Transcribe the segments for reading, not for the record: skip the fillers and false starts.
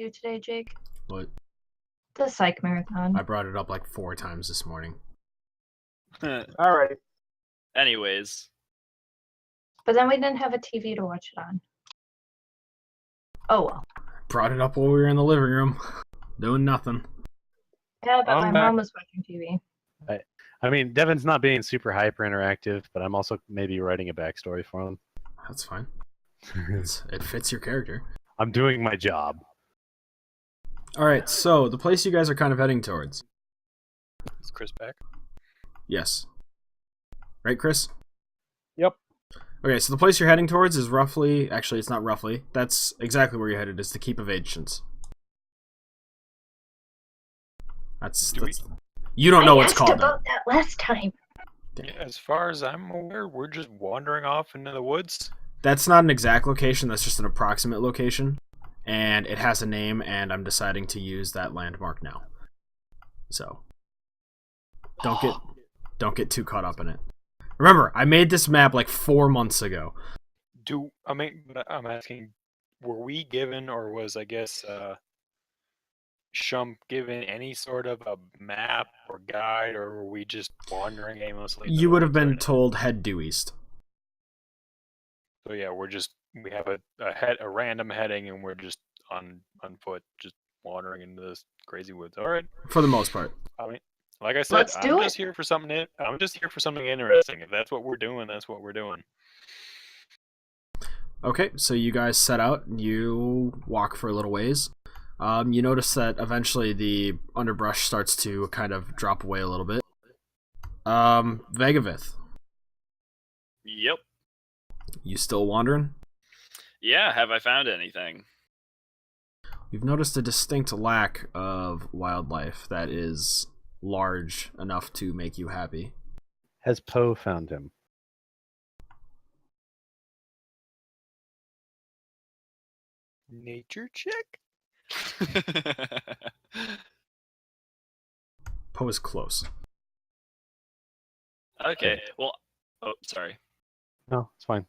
do today, Jake? What? The psych marathon. I brought it up like 4 times this morning. Alright. Anyways. But then we didn't have a TV to watch it on. Oh well. Brought it up while we were in the living room, doing nothing. Yeah, but I'm my back. mom was watching TV. I mean, Devin's not being super hyper interactive, but I'm also maybe writing a backstory for him. That's fine. It fits your character. I'm doing my job. Alright, so the place you guys are kind of heading towards. Is Chris back? Yes. Right, Chris? Yep. Okay, so the place you're heading towards is roughly... Actually, it's not roughly. That's exactly where you're headed. It's the Keep of Ancients. That's you don't know what it's I called asked now. about that last time. Yeah, as far as I'm aware, we're just wandering off into the woods. That's not an exact location. That's just an approximate location. And it has a name, and I'm deciding to use that landmark now. So... Don't get too caught up in it. Remember, I made this map like 4 months ago. I'm asking, were we given, or was, I guess, Shump given any sort of a map or guide, or were we just wandering aimlessly? You would have been told head due east. So yeah, we have a random heading, and we're just on foot, just wandering into this crazy woods. All right. For the most part. I mean, like I said, Let's do I'm just here for something. I'm just here for something interesting. If that's what we're doing, that's what we're doing. Okay, so you guys set out. You walk for a little ways. You notice that eventually the underbrush starts to kind of drop away a little bit. Vegavith, Yep. you still wandering? Yeah, have I found anything? You've noticed a distinct lack of wildlife that is large enough to make you happy. Has Poe found him? Nature check? Poe is close. Okay, well, oh, sorry. No, it's fine.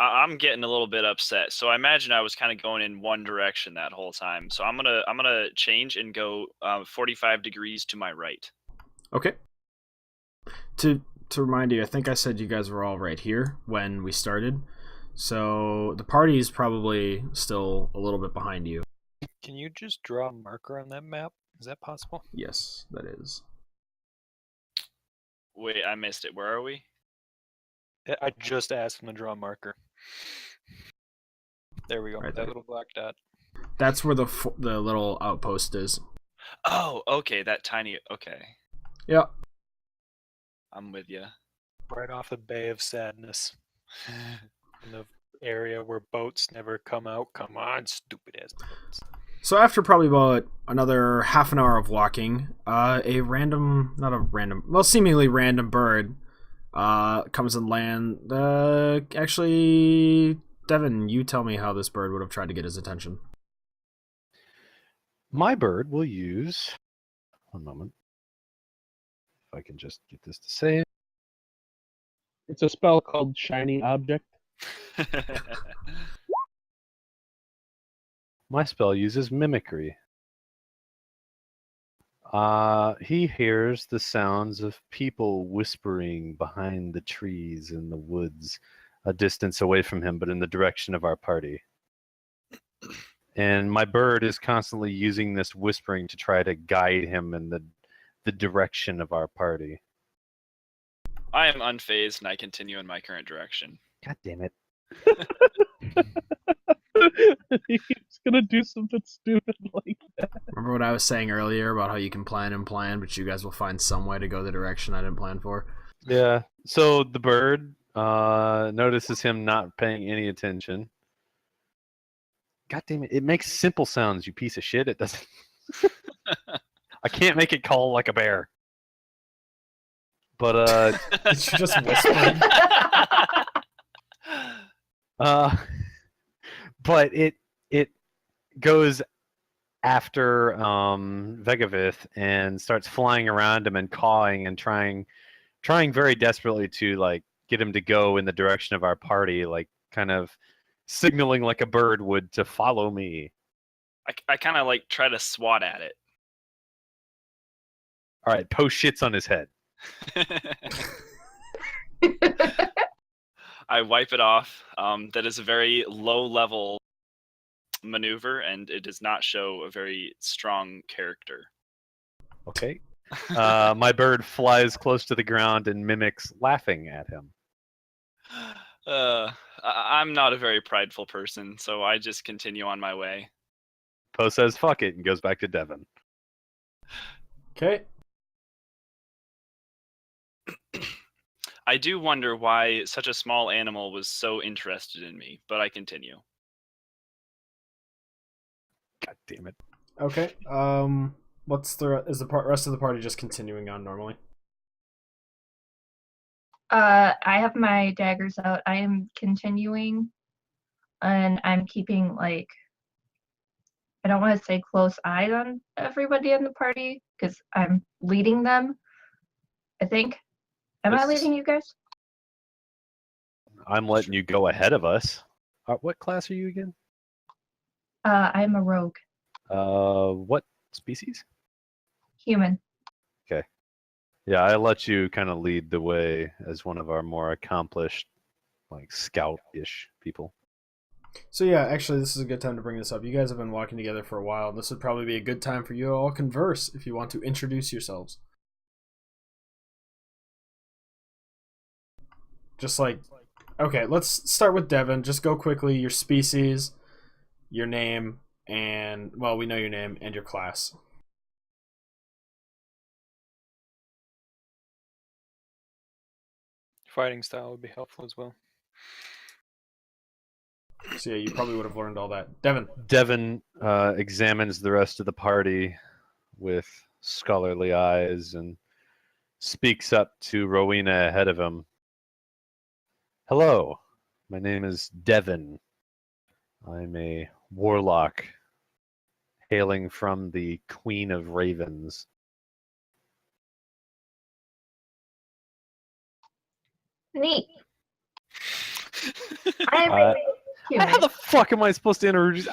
I'm getting a little bit upset. So I imagine I was kind of going in one direction that whole time. So I'm gonna change and go 45 degrees to my right. Okay. To remind you, I think I said you guys were all right here when we started. So the party is probably still a little bit behind you. Can you just draw a marker on that map? Is that possible? Yes, that is. Wait, I missed it. Where are we? I just asked him to draw a marker. There we go. Right that there. little black dot. That's where the little outpost is. Oh, okay, that tiny. Okay, Yep. I'm with you. Right off the Bay of Sadness. In the area where boats never come out. Come on, stupid ass boats. So after probably about another half an hour of walking, seemingly random bird comes and land. Actually, Devin, you tell me how this bird would have tried to get his attention. My bird will use... One moment. If I can just get this to save. It's a spell called Shiny Object. My spell uses mimicry. He hears the sounds of people whispering behind the trees in the woods, a distance away from him, but in the direction of our party. And my bird is constantly using this whispering to try to guide him in the direction of our party. I am unfazed and I continue in my current direction. God damn it. He's gonna do something stupid like that. Remember what I was saying earlier about how you can plan and plan, but you guys will find some way to go the direction I didn't plan for? Yeah. So the bird notices him not paying any attention. God damn it. It makes simple sounds, you piece of shit. It doesn't. I can't make it call like a bear. But It's just whispering. But it goes after Vegavith and starts flying around him and cawing and trying very desperately to like get him to go in the direction of our party, like kind of signaling like a bird would to follow me. I kind of like try to swat at All right, Poe shits on his head. it. I wipe it off. That is a very low level maneuver, and it does not show a very strong character. Okay. My bird flies close to the ground and mimics laughing at him. I'm not a very prideful person, so I just continue on my way. Poe says fuck it and goes back to Devon. Okay. I do wonder why such a small animal was so interested in me, but I continue. God damn it. Okay. What's is the rest of the party just continuing on normally? I have my daggers out. I am continuing, and I'm keeping like, I don't want to say close eyes on everybody in the party because I'm leading them. I think. Am I leading you guys? I'm letting you go ahead of us. What class are you again? I'm a rogue. What species? Human. Yeah, I let you kind of lead the way as one of our more accomplished, like scout-ish people. So yeah, actually, this is a good time to bring this up. You guys have been walking together for a while, and this would probably be a good time for you to all converse if you want to introduce yourselves. Just like, okay, let's start with Devin. Just go quickly. Your species, your name, and well, we know your name and your class. Fighting style would be helpful as well. So yeah, you probably would have learned all that. Devin. Devon examines the rest of the party with scholarly eyes and speaks up to Rowena ahead of him. Hello, my name is Devon. I'm a warlock hailing from the Queen of Ravens. Neat. I'm How human. the fuck am I supposed to introduce?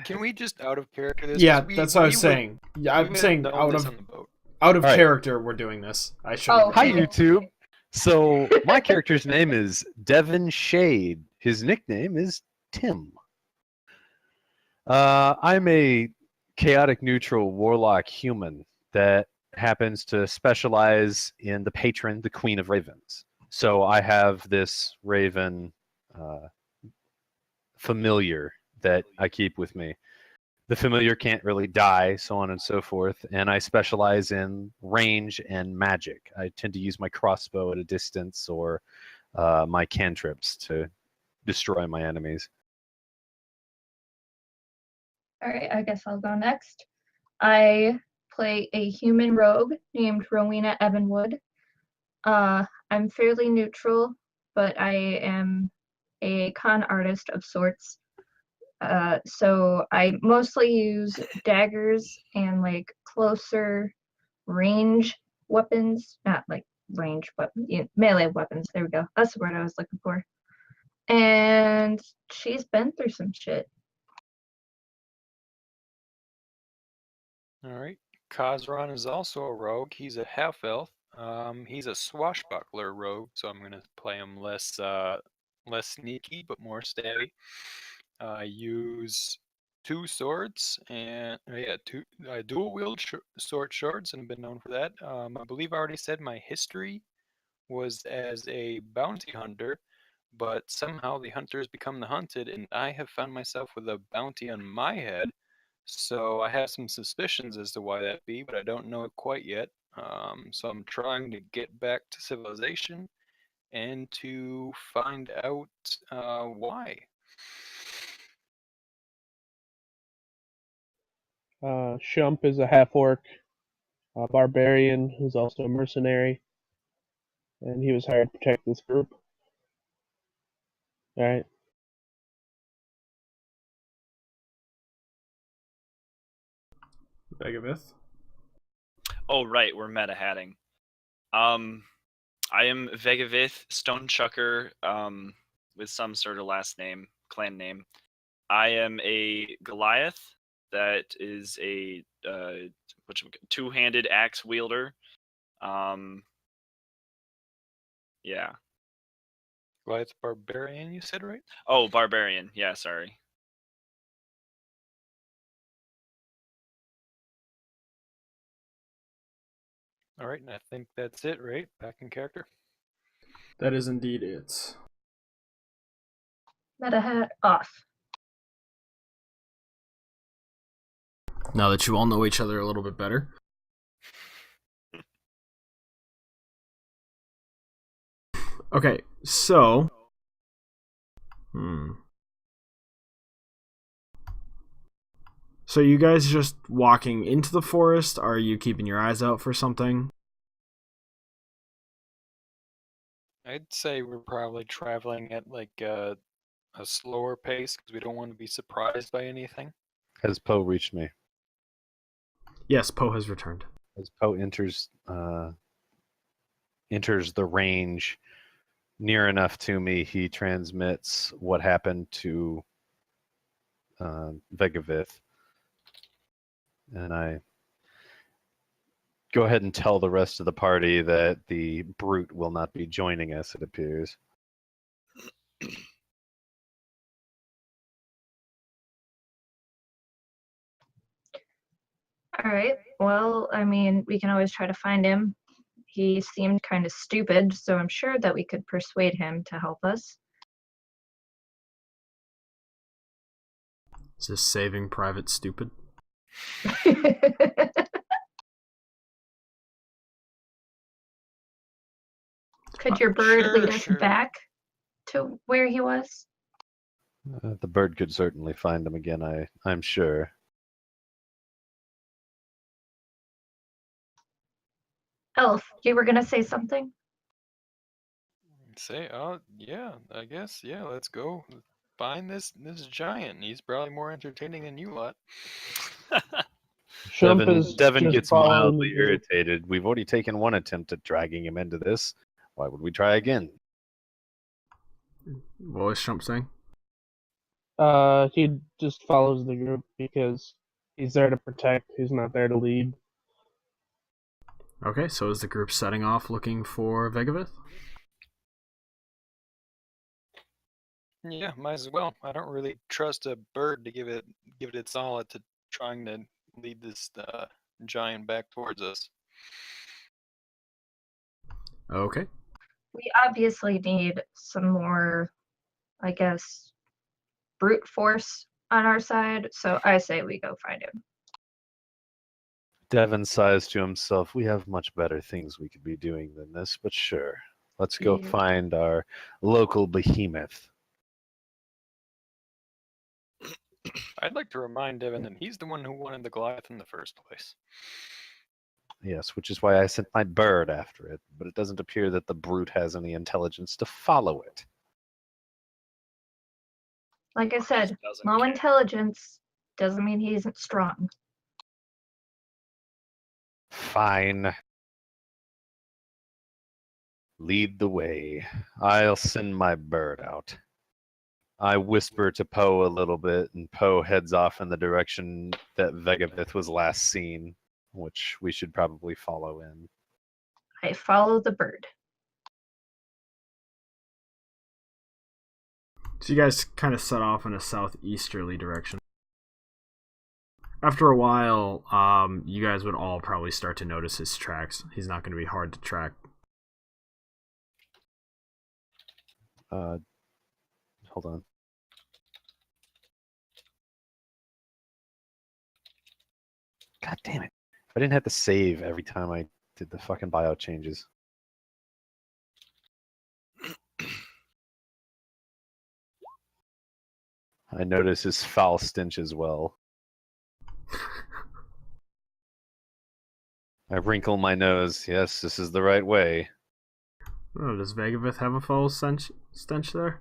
Can we just out of character this? Yeah, 'Cause that's what I was would- saying. Yeah, we I'm would saying know out this of on the boat. out of All right. character, we're doing this. I should. Oh, Hi, okay. YouTube. So my character's name is Devon Shade. His nickname is Tim. I'm a chaotic neutral warlock human that happens to specialize in the patron, the Queen of Ravens. So I have this raven familiar that I keep with me. The familiar can't really die, so on and so forth, and I specialize in range and magic. I tend to use my crossbow at a distance or my cantrips to destroy my enemies. All right, I guess I'll go next. I play a human rogue named Rowena Evanwood. I'm fairly neutral, but I am a con artist of sorts. So I mostly use daggers and like closer range weapons, not like range weapons, melee weapons. There we go. That's the word I was looking for. And she's been through some shit. All right. Kazran is also a rogue. He's a half elf. He's a swashbuckler rogue, so I'm gonna play him less sneaky but more stabby. I use two swords and two dual wield sword swords, and I've been known for that. I believe I already said my history was as a bounty hunter, but somehow the hunter has become the hunted, and I have found myself with a bounty on my head. So I have some suspicions as to why that be, but I don't know it quite yet. So I'm trying to get back to civilization and to find out why. Shump is a half orc, a barbarian who's also a mercenary, and he was hired to protect this group. All right. Begavith. Oh right, we're meta hatting. I am Vegavith Stonechucker, with some sort of last name, clan name. I am a Goliath, that is a two-handed axe wielder. Yeah. Goliath Barbarian, you said, right? Oh, barbarian. Yeah, sorry. All right, and I think that's it, right? Back in character. That is indeed it. Meta hat off. Now that you all know each other a little bit better. Okay, so... So you guys just walking into the forest? Are you keeping your eyes out for something? I'd say we're probably traveling at like a slower pace because we don't want to be surprised by anything. Has Poe reached me? Yes, Poe has returned. As Poe enters the range near enough to me, he transmits what happened to Vegavith, and I go ahead and tell the rest of the party that the brute will not be joining us, it appears. All right. Well, I mean, we can always try to find him. He seemed kind of stupid, so I'm sure that we could persuade him to help us. Is this Saving Private Stupid? Could your bird lead us Sure. back to where he was? The bird could certainly find him again, I'm sure. Elf, you were gonna say something? Say, oh yeah, I guess yeah. Let's go find this giant. He's probably more entertaining than you lot. Shump is Devin just gets following mildly the group. irritated. We've already taken one attempt at dragging him into this. Why would we try again? What was Shump saying? He just follows the group because he's there to protect. He's not there to lead. Okay, so is the group setting off looking for Vegavith? Yeah, might as well. I don't really trust a bird to give it its all to trying to lead this giant back towards us. Okay. We obviously need some more, I guess, brute force on our side, so I say we go find him. Devin sighs to himself. We have much better things we could be doing than this, but sure. Let's go Yeah. find our local behemoth. I'd like to remind Devin that he's the one who wanted the Goliath in the first place. Yes, which is why I sent my bird after it, but it doesn't appear that the brute has any intelligence to follow it. Like I said, Doesn't low care. intelligence doesn't mean he isn't strong. Fine. Lead the way. I'll send my bird out. I whisper to Poe a little bit, and Poe heads off in the direction that Vegavith was last seen, which we should probably follow in. I follow the bird. So you guys kind of set off in a southeasterly direction. After a while, you guys would all probably start to notice his tracks. He's not going to be hard to track. Hold on. God damn it. I didn't have to save every time I did the fucking bio changes. I notice his foul stench as well. I wrinkle my nose. Yes, this is the right way. Oh, does Vegavith have a foul stench there?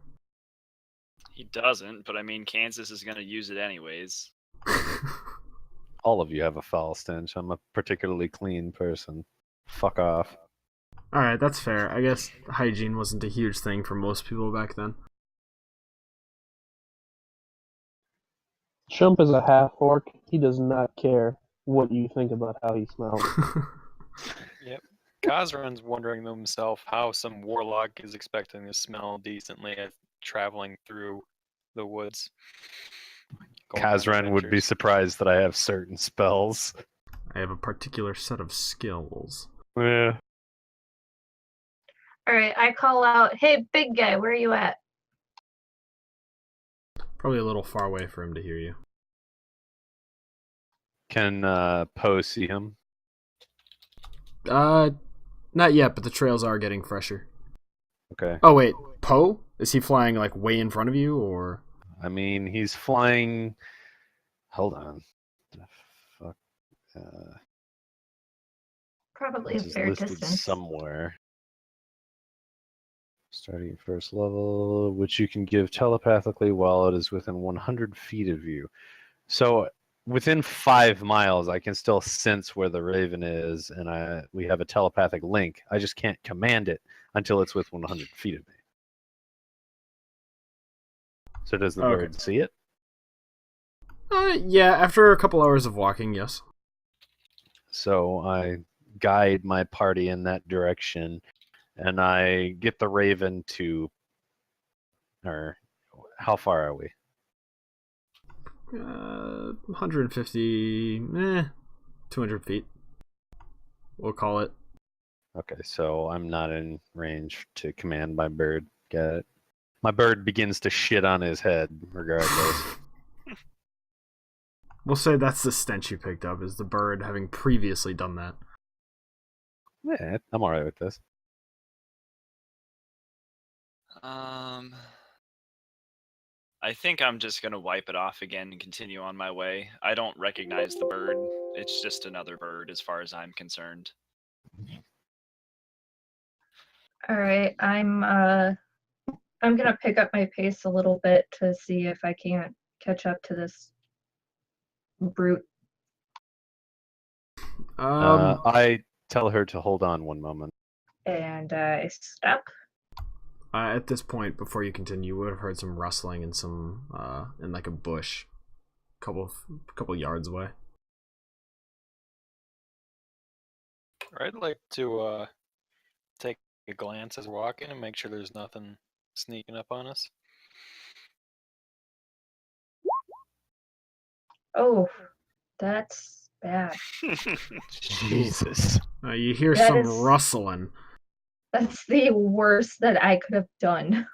He doesn't, but I mean, Kansas is going to use it anyways. All of you have a foul stench. I'm a particularly clean person. Fuck off. Alright, that's fair. I guess hygiene wasn't a huge thing for most people back then. Shump is a half orc. He does not care what you think about how he smells. Yep. Kazran's wondering to himself how some warlock is expecting to smell decently as traveling through the woods. going on Kazran would be adventures. surprised that I have certain spells. I have a particular set of skills. Yeah. All right, I call out, "Hey, big guy, where are you at?" Probably a little far away for him to hear you. Can Poe see him? Not yet, but the trails are getting fresher. Okay. Oh wait, Poe? Is he flying like way in front of you, or? I mean, he's flying. Hold on. The fuck. Probably a This is fair listed distance. somewhere. Starting at first level, which you can give telepathically while it is within 100 feet of you. So within 5 miles, I can still sense where the raven is, and we have a telepathic link. I just can't command it until it's within 100 feet of me. So does the Okay. bird see it? Yeah, after a couple hours of walking, yes. So I guide my party in that direction, and I get the raven to. Or how far are we? 150, 200 feet. We'll call it. Okay, so I'm not in range to command my bird. Get it? My bird begins to shit on his head, regardless. We'll say that's the stench you picked up, is the bird having previously done that. Yeah, I'm alright with this. I think I'm just gonna wipe it off again and continue on my way. I don't recognize the bird. It's just another bird as far as I'm concerned. All right, I'm gonna pick up my pace a little bit to see if I can't catch up to this brute. I tell her to hold on one moment. And I stop. At this point, before you continue, you would have heard some rustling in in like a bush, couple yards away. I'd like to take a glance as we're walking and make sure there's nothing sneaking up on us. Oh, that's bad. Jesus. You hear That some is- rustling. That's the worst that I could have done.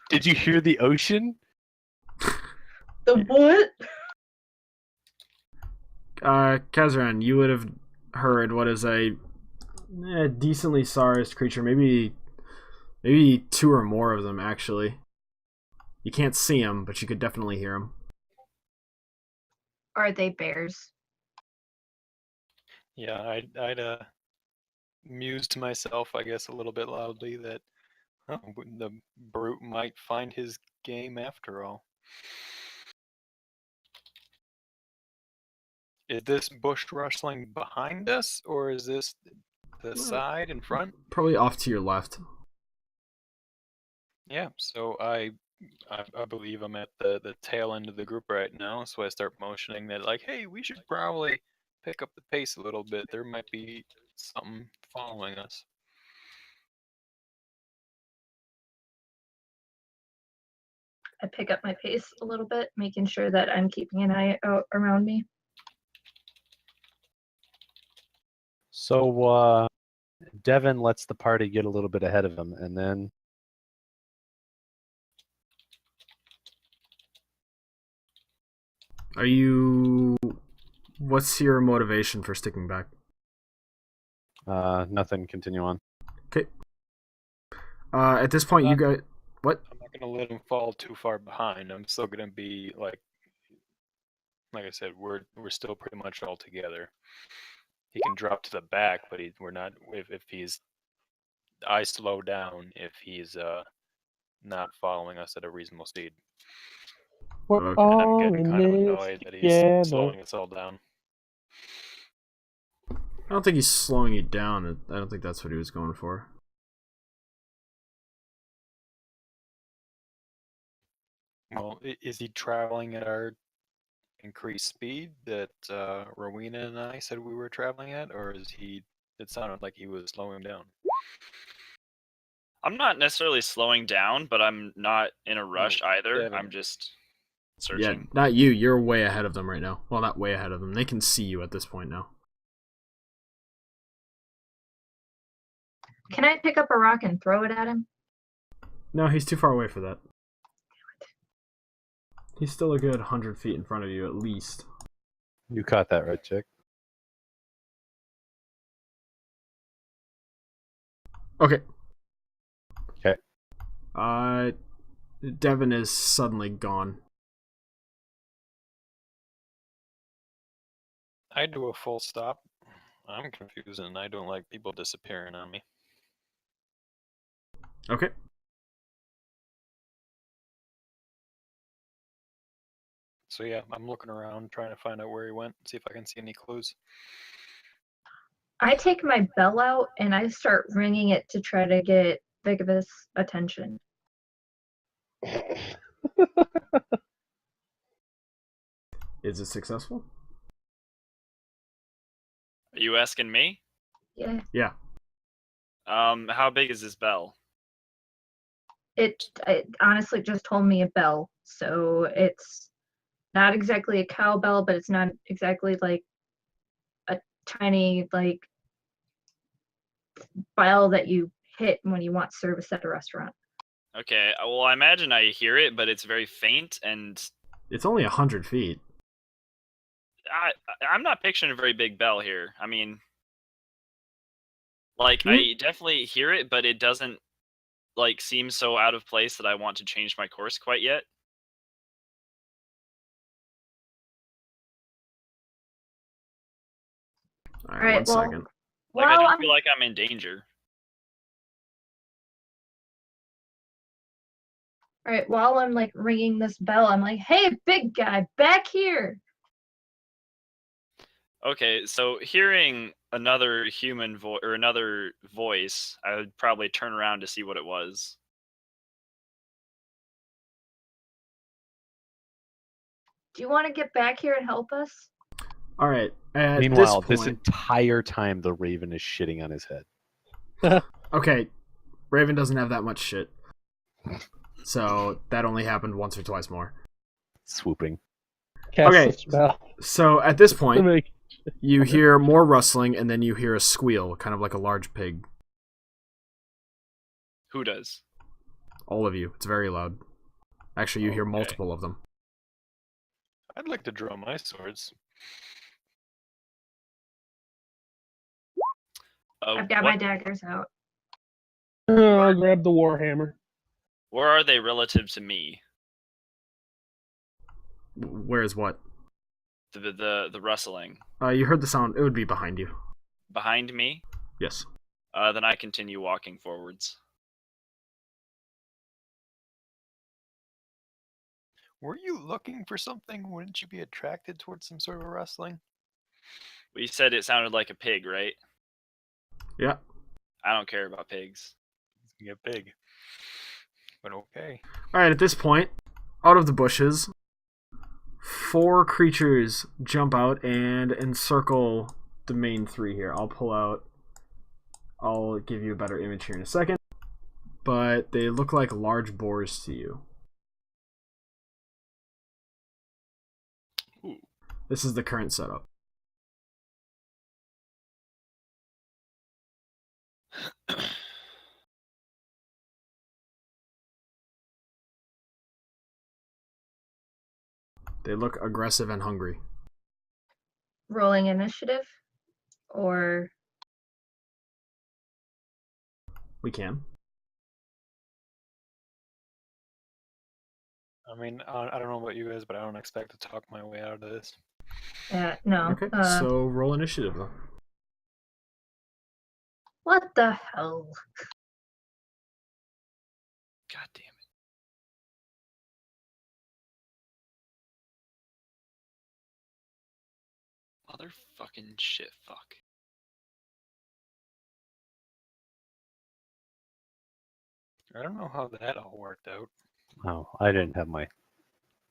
Did you hear the ocean? The what? Kazran, you would have heard what is a decently sized creature, maybe 2 or more of them actually. You can't see them, but you could definitely hear them. Are they bears? Yeah, I'd muse to myself, I guess, a little bit loudly that the brute might find his game after all. Is this bush rustling behind us, or is this the side in front? Probably off to your left. Yeah, so I believe I'm at the tail end of the group right now, so I start motioning that, like, hey, we should probably pick up the pace a little bit. There might be something following us. I pick up my pace a little bit, making sure that I'm keeping an eye out around me. So Devin lets the party get a little bit ahead of him, and then What's your motivation for sticking back? nothing. Continue on. Okay. At this point, you guys. What? I'm not gonna let him fall too far behind. I'm still gonna be like I said, we're still pretty much all together. He can drop to the back, but we're not. If he's, I slow down if he's not following us at a reasonable speed. We're Okay. And I'm all getting in kind of this annoyed that he's together. slowing us all down. I don't think he's slowing you down. I don't think that's what he was going for. Well, is he traveling at our increased speed that Rowena and I said we were traveling at, or is he? It sounded like he was slowing down. I'm not necessarily slowing down, but I'm not in a rush either. Devin. I'm just Yeah, searching. not you. You're way ahead of them right now. Well, not way ahead of them. They can see you at this point now. Can I pick up a rock and throw it at him? No, he's too far away for that. He's still a good 100 feet in front of you, at least. You caught that, right, Chick? Okay. Okay. Devin is suddenly gone. I do a full stop. I'm confused and I don't like people disappearing on me. Okay. So yeah, I'm looking around trying to find out where he went, see if I can see any clues. I take my bell out and I start ringing it to try to get Vigibus' attention. Is it successful? Are you asking me? Yeah. Yeah. How big is this bell? It honestly just told me a bell, so it's not exactly a cowbell, but it's not exactly like a tiny like bell that you hit when you want service at a restaurant. Okay, well, I imagine I hear it, but it's very faint, and It's only 100 feet. I'm not picturing a very big bell here. I mean, like, I definitely hear it, but it doesn't, like, seem so out of place that I want to change my course quite yet. All Right, right, one well, second. Like, I Well, don't feel like I'm in danger. All right, while I'm like ringing this bell, I'm like, "Hey, big guy, back here!" Okay, so hearing another human voice or another voice, I would probably turn around to see what it was. Do you want to get back here and help us? All right. At Meanwhile, this this point, entire time, the Raven is shitting on his head. okay, Raven doesn't have that much shit. So that only happened once or twice more. Swooping. Cast Okay. the spell. So at this To point, make- you hear more rustling, and then you hear a squeal, kind of like a large pig. Who does? All of you. It's very loud. Actually, you hear Okay. multiple of them. I'd like to draw my swords. I've got my daggers out. I'll grab the warhammer. Where are they relative to me? Where's what? The rustling You heard the sound. It would be behind you. behind me. Yes. Then I continue walking forwards. Were you looking for something? Wouldn't you be attracted towards some sort of rustling? Well, you said it sounded like a pig, right? Yeah. I don't care about pigs. You get big. But okay. All right. At this point, out of the bushes, 4 creatures jump out and encircle the main 3 here. I'll pull out. I'll give you a better image here in a second. But they look like large boars to you. Ooh. This is the current setup. They look aggressive and hungry. Rolling initiative, or We can. I mean, I don't know about you guys, but I don't expect to talk my way out of this. no. Okay. So roll initiative though. What the hell? God damn it. Motherfucking shit fuck. I don't know how that all worked out. Oh, I didn't have my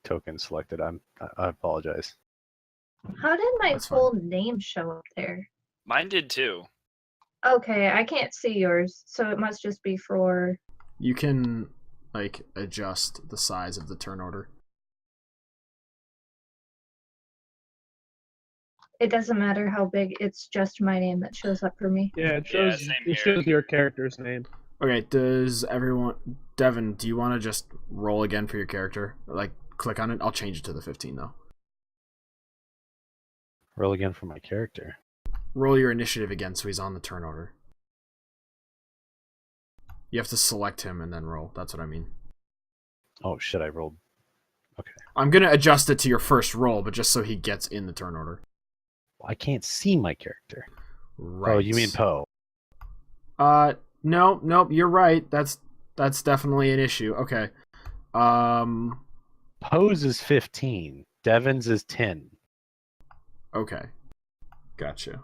token selected. I apologize. How did my That's fine. full name show up there? Mine did too. Okay, I can't see yours, so it must just be for... You can, like, adjust the size of the turn order. It doesn't matter how big, it's just my name that shows up for me. Yeah, it Yeah, shows same it here. shows your character's name. Okay, does everyone... Devin, do you want to just roll again for your character? Like, click on it? I'll change it to the 15, though. Roll again for my character. Roll your initiative again so he's on the turn order. You have to select him and then roll. That's what I mean. Oh shit! I rolled. Okay. I'm going to adjust it to your first roll, but just so he gets in the turn order. I can't see my character. Right. Oh, you mean Poe? No, nope, you're right. That's definitely an issue. Okay. Poe's is 15. Devin's is 10. Okay. Gotcha.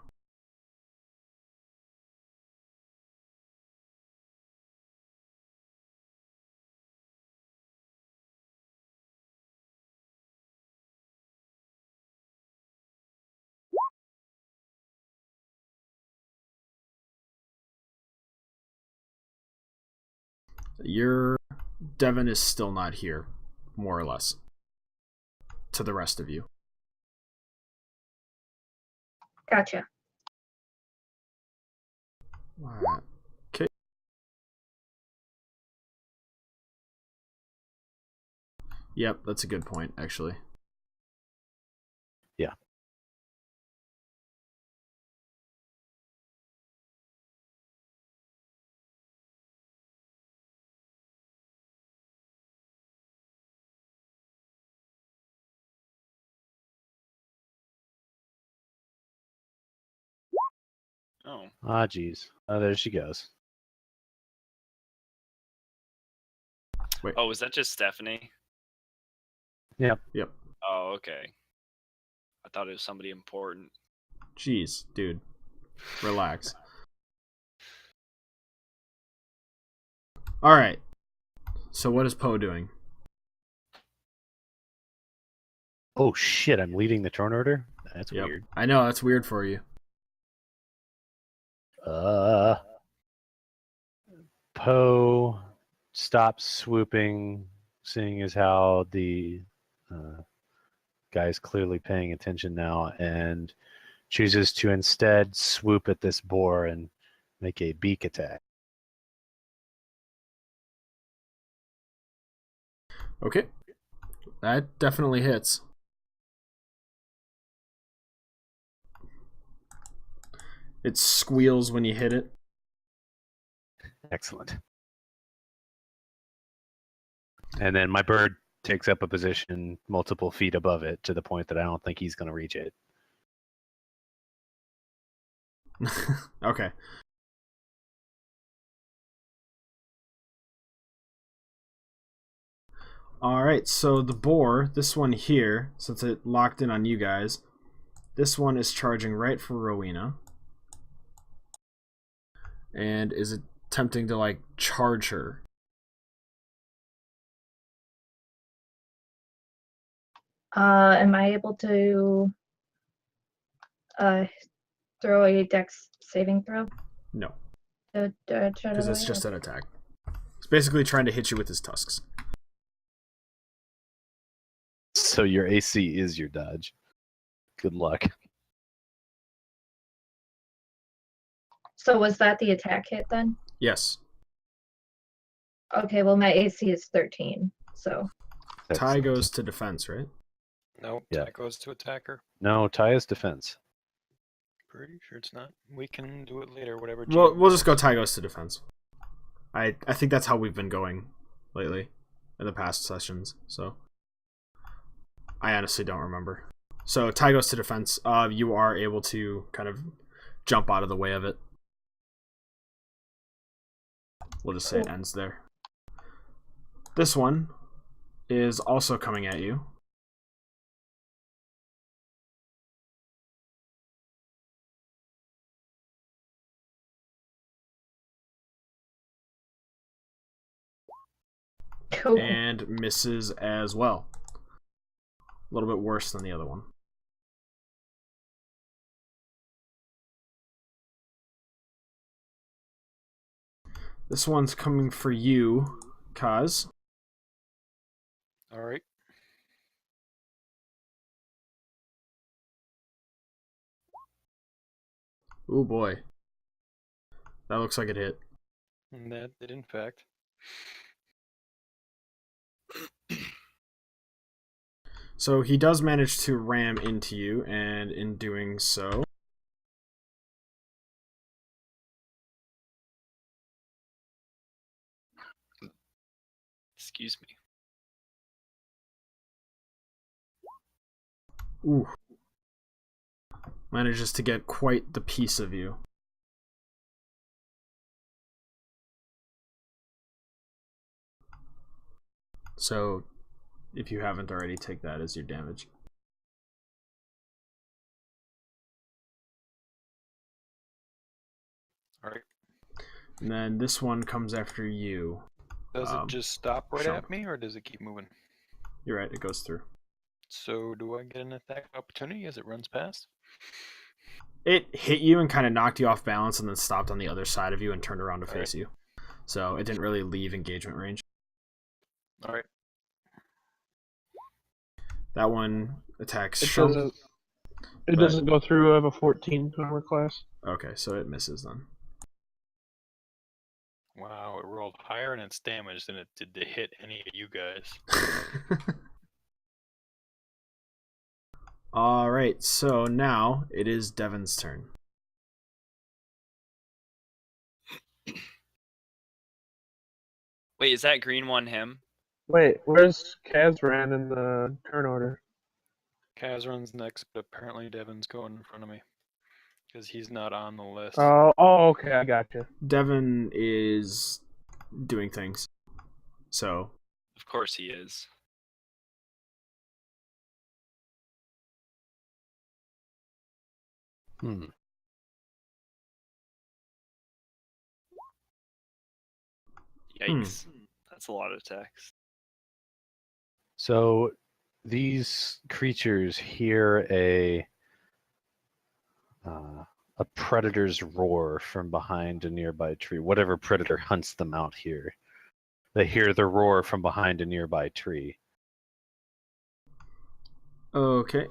Your Devin is still not here, more or less, to the rest of you. Gotcha. Okay. Yep, that's a good point, actually. Yeah. Oh. Ah, jeez. Oh, there she goes. Wait. Oh, was that just Stephanie? Yep. Yep. Oh, okay. I thought it was somebody important. Jeez, dude. Relax. Alright. So what is Poe doing? Oh shit! I'm leading the turn order. That's Yep. weird. I know, that's weird for you. Poe stops swooping, seeing as how the guy's clearly paying attention now, and chooses to instead swoop at this boar and make a beak attack. Okay. That definitely hits. It squeals when you hit it. Excellent. And then my bird takes up a position multiple feet above it to the point that I don't think he's going to reach it. Okay. Alright, so the boar, this one here, since it locked in on you guys, this one is charging right for Rowena. And is attempting to, like, charge her. Am I able to throw a dex saving throw? No, To try because to it's just an attack. It's basically trying to hit you with his tusks. So your AC is your dodge. Good luck. So was that the attack hit then? Yes. Okay, well my AC is 13, so Tie goes to defense, right? Nope, Yeah. that goes to attacker. No, tie is defense. Pretty sure it's not. We can do it later, whatever. Well, GM we'll just go does. tie goes to defense. I think that's how we've been going lately in the past sessions, so I honestly don't remember. So tie goes to defense. You are able to kind of jump out of the way of it. We'll just say it ends there. This one is also coming at you. cool. And misses as well. A little bit worse than the other one. This one's coming for you, Kaz. All right. Oh boy. That looks like it hit. And that did, in fact. So he does manage to ram into you, and in doing so... Excuse me. Ooh. Manages to get quite the piece of you. So, if you haven't already, take that as your damage. All right. And then this one comes after you. Does it just stop right Shump. at me, or does it keep moving? You're right, it goes through. So do I get an attack opportunity as it runs past? It hit you and kind of knocked you off balance and then stopped on the other side of you and turned around to All face you. So it didn't really leave engagement range. All right. That one attacks It Shump. doesn't. It But- doesn't go through. I have a 14 armor class. Okay, so it misses then. Wow, it rolled higher in its damage than it did to hit any of you guys. Alright, so now it is Devon's turn. Wait, is that green one him? Wait, where's Kazran in the turn order? Kaz runs next, but apparently Devin's going in front of me. Because he's not on the list. Oh, okay, I got you. Devon is doing things. So, Of course he is. Hmm. Yikes. That's a lot of attacks. So these creatures hear a predator's roar from behind a nearby tree. Whatever predator hunts them out here, they hear the roar from behind a nearby tree. okay.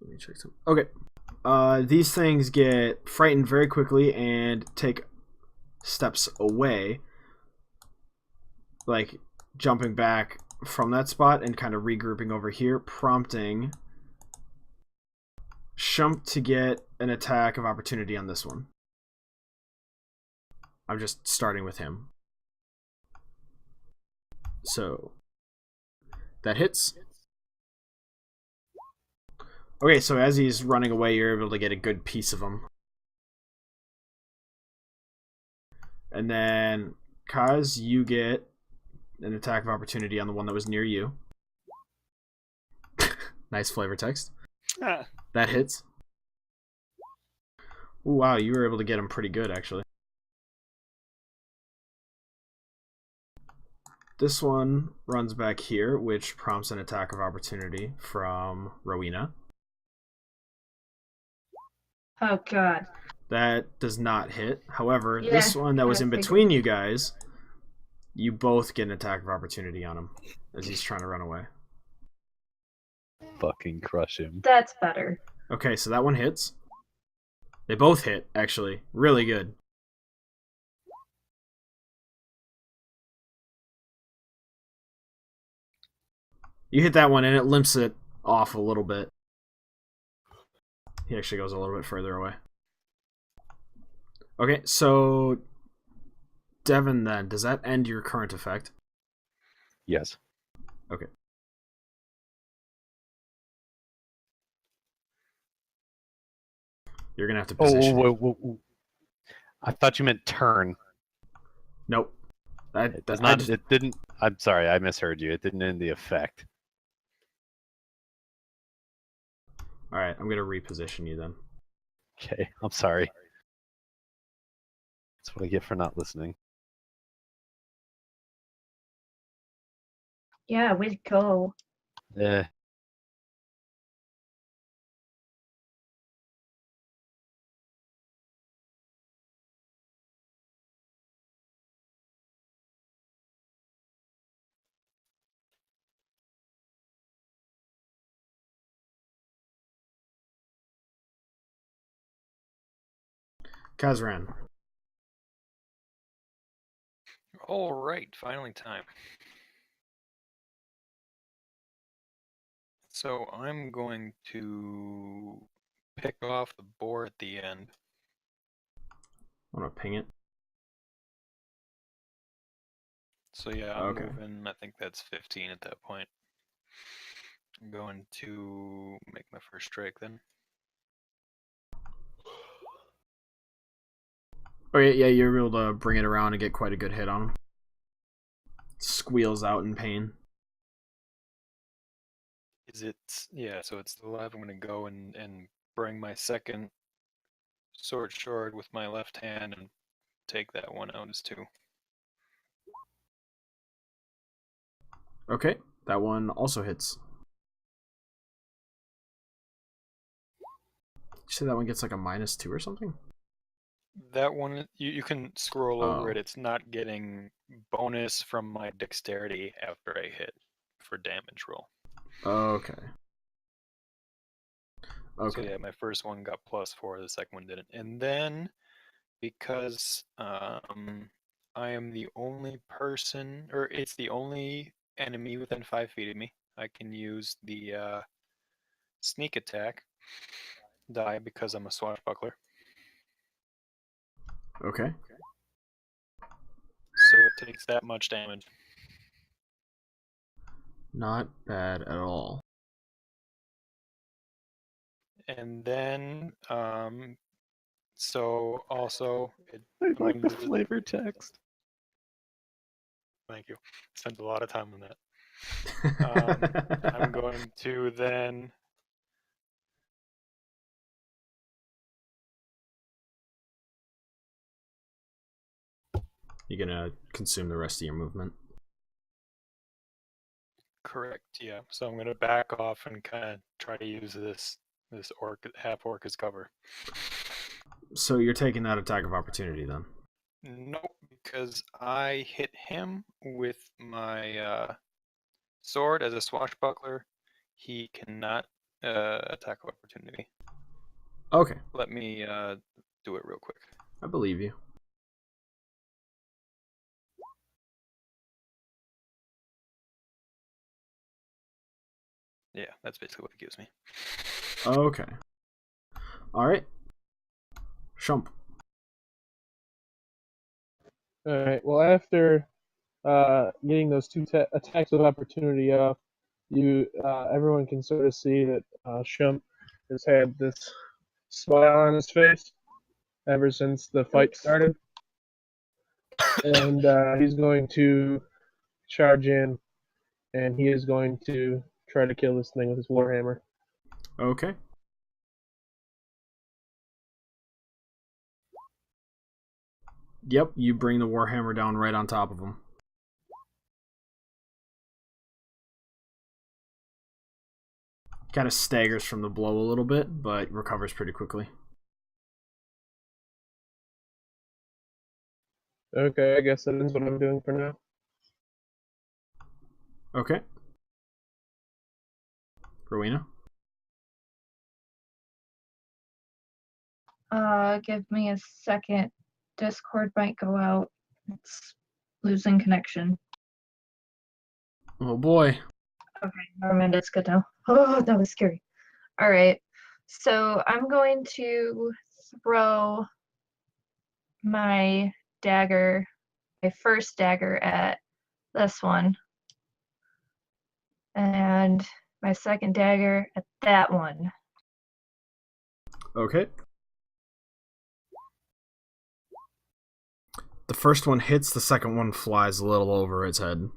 Let me check some. Okay. These things get frightened very quickly and take steps away, like jumping back from that spot and kind of regrouping over here, prompting Shump to get an attack of opportunity on this one. I'm just starting with him. So that hits. Okay, so as he's running away, you're able to get a good piece of him. And then, Kaz, you get an attack of opportunity on the one that was near you. Nice flavor text. That hits. Ooh, wow, you were able to get him pretty good, actually. This one runs back here, which prompts an attack of opportunity from Rowena. Oh god. That does not hit. However, Yeah, this one that was in I figured. between you guys, you both get an attack of opportunity on him as he's trying to run away. Fucking crush him. That's better. Okay, so that one hits. They both hit, actually. Really good. You hit that one and it limps it off a little bit. He actually goes a little bit further away. Okay, so Devon then, does that end your current effect? Yes. Okay. You're gonna have to position. Whoa. I thought you meant turn. Nope. It does not. It didn't. I'm sorry, I misheard you. It didn't end the effect. Alright, I'm gonna reposition you then. Okay, I'm sorry. That's what I get for not listening. Yeah, way to go. Eh. Kazran. All right, finally time. So I'm going to pick off the boar at the end. I want to ping it. So yeah, I'm Okay. moving. I think that's 15 at that point. I'm going to make my first strike then. Oh yeah, you're able to bring it around and get quite a good hit on him. Squeals out in pain. Is it? Yeah, so it's the left. I'm going to go and bring my second sword with my left hand and take that one out as 2. Okay, that one also hits. Did you say that one gets like a -2 or something? That one, you can scroll over Oh. it. It's not getting bonus from my dexterity after I hit for damage roll. Okay. So Okay. yeah, my first one got +4, the second one didn't. And then, because I am the only person, or it's the only enemy within 5 feet of me, I can use the sneak attack die because I'm a swashbuckler. Okay. So it takes that much damage. Not bad at all. And then, so also, I I'm like gonna the do flavor text. Thank you. Spent a lot of time on that. I'm going to then. You're gonna consume the rest of your movement. Correct, yeah. So I'm gonna back off and kind of try to use this half orc as cover. So you're taking that attack of opportunity then? Nope, because I hit him with my sword as a swashbuckler. He cannot attack of opportunity. Okay. Let me do it real quick. I believe you. Yeah, that's basically what it gives me. Okay. Alright. Shump. Alright, well, after getting those two attacks of opportunity off, everyone can sort of see that Shump has had this smile on his face ever since the fight started. And he's going to charge in, and he is going to try to kill this thing with his warhammer. Okay. Yep, you bring the warhammer down right on top of him. Kind of staggers from the blow a little bit, but recovers pretty quickly. Okay, I guess that is what I'm doing for now. Okay. Rowena? Give me a second. Discord might go out. It's losing connection. Oh boy. Okay, never mind. It's good now. Oh, that was scary. All right. So I'm going to throw my dagger, my first dagger at this one, and my second dagger at that one. Okay. The first one hits, the second one flies a little over its head.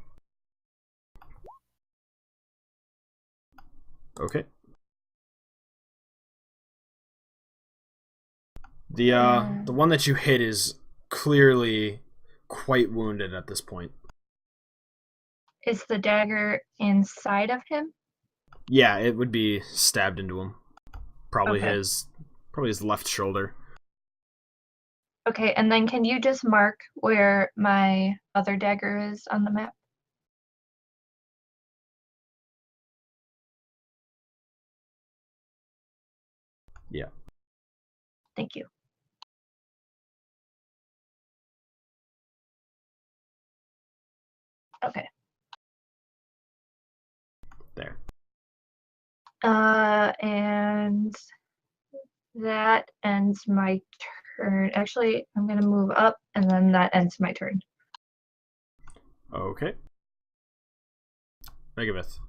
Okay. The one that you hit is clearly quite wounded at this point. Is the dagger inside of him? Yeah, it would be stabbed into him. Probably Okay. his left shoulder. Okay, and then can you just mark where my other dagger is on the map? Yeah. Thank you. Okay. There. And that ends my turn. Actually, I'm gonna move up, and then that ends my turn. Okay. Megabeth.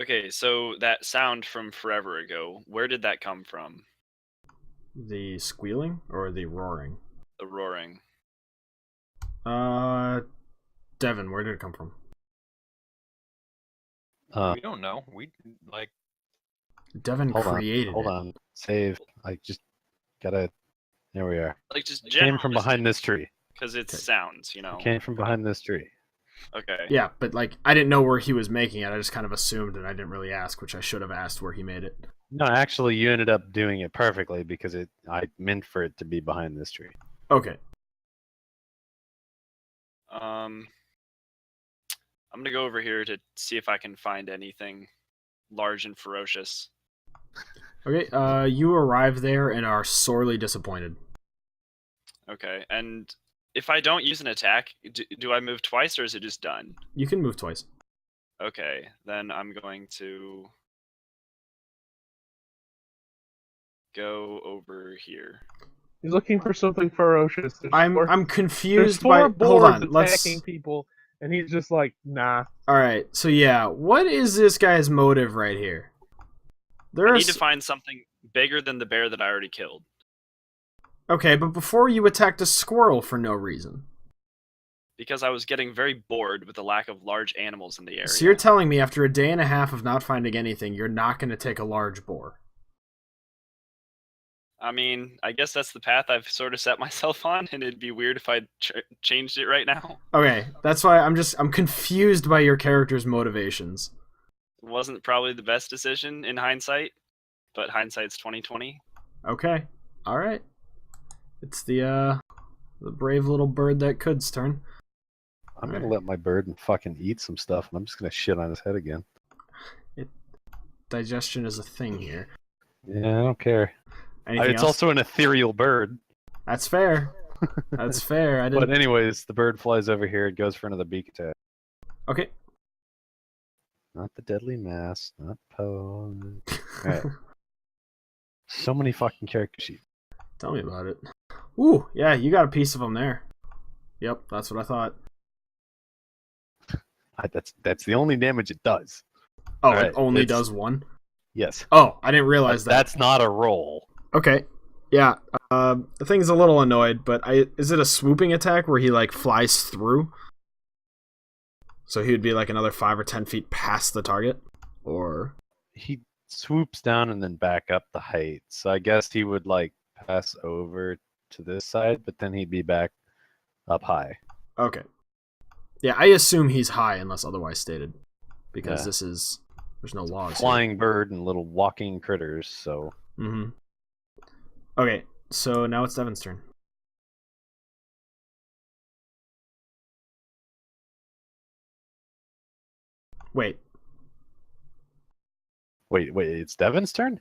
Okay, so that sound from forever ago, where did that come from? The squealing or the roaring? The roaring. Devin, where did it come from? We don't know. We like. Devin created hold it. on. Save. I just gotta. There we are. Like just It came from generalistic, behind this tree. because it's Okay. sounds, you know. It came from behind this tree. Okay. Yeah, but like I didn't know where he was making it. I just kind of assumed, and I didn't really ask, which I should have asked where he made it. No, actually, you ended up doing it perfectly because I meant for it to be behind this tree. Okay. I'm gonna go over here to see if I can find anything large and ferocious. Okay. You arrive there and are sorely disappointed. Okay, and if I don't use an attack, do I move twice or is it just done? You can move twice. Okay, then I'm going to go over here. He's looking for something ferocious. I'm There's confused four by. Hold boars on. Let's. attacking people, and he's just like, nah. All right. So yeah, what is this guy's motive right here? I need to find something bigger than the bear that I already killed. Okay, but before you attacked a squirrel for no reason. Because I was getting very bored with the lack of large animals in the area. So you're telling me after a day and a half of not finding anything, you're not going to take a large boar? I mean, I guess that's the path I've sort of set myself on, and it'd be weird if I changed it right now. Okay, that's why I'm confused by your character's motivations. It wasn't probably the best decision in hindsight, but hindsight's 20/20. Okay, all right. It's the brave little bird that could's turn. I'm gonna let my bird and fucking eat some stuff, and I'm just gonna shit on his head again. Digestion is a thing here. Yeah, I don't care. Anything It's else? also an ethereal bird. That's fair. That's fair. I didn't. But anyways, the bird flies over here. It goes for another beak attack. Okay. Not the deadly mass. Not Poe. Alright. So many fucking character sheets. Tell me about it. Ooh, yeah, you got a piece of them there. Yep, that's what I thought. That's the only damage it does. Oh, Alright, it only it's- does one? Yes. Oh, I didn't realize that. That's not a roll. Okay. Yeah, the thing's a little annoyed, but is it a swooping attack where he, like, flies through? So he would be, like, another 5 or 10 feet past the target? Or... He swoops down and then back up the height. So I guess he would, like, pass over to this side, but then he'd be back up high. Okay. Yeah, I assume he's high unless otherwise stated. Because Yeah. this is... There's no laws Flying bird and little walking critters, so... here. Mm-hmm. Okay, so now it's Devin's turn. Wait. Wait, it's Devin's turn?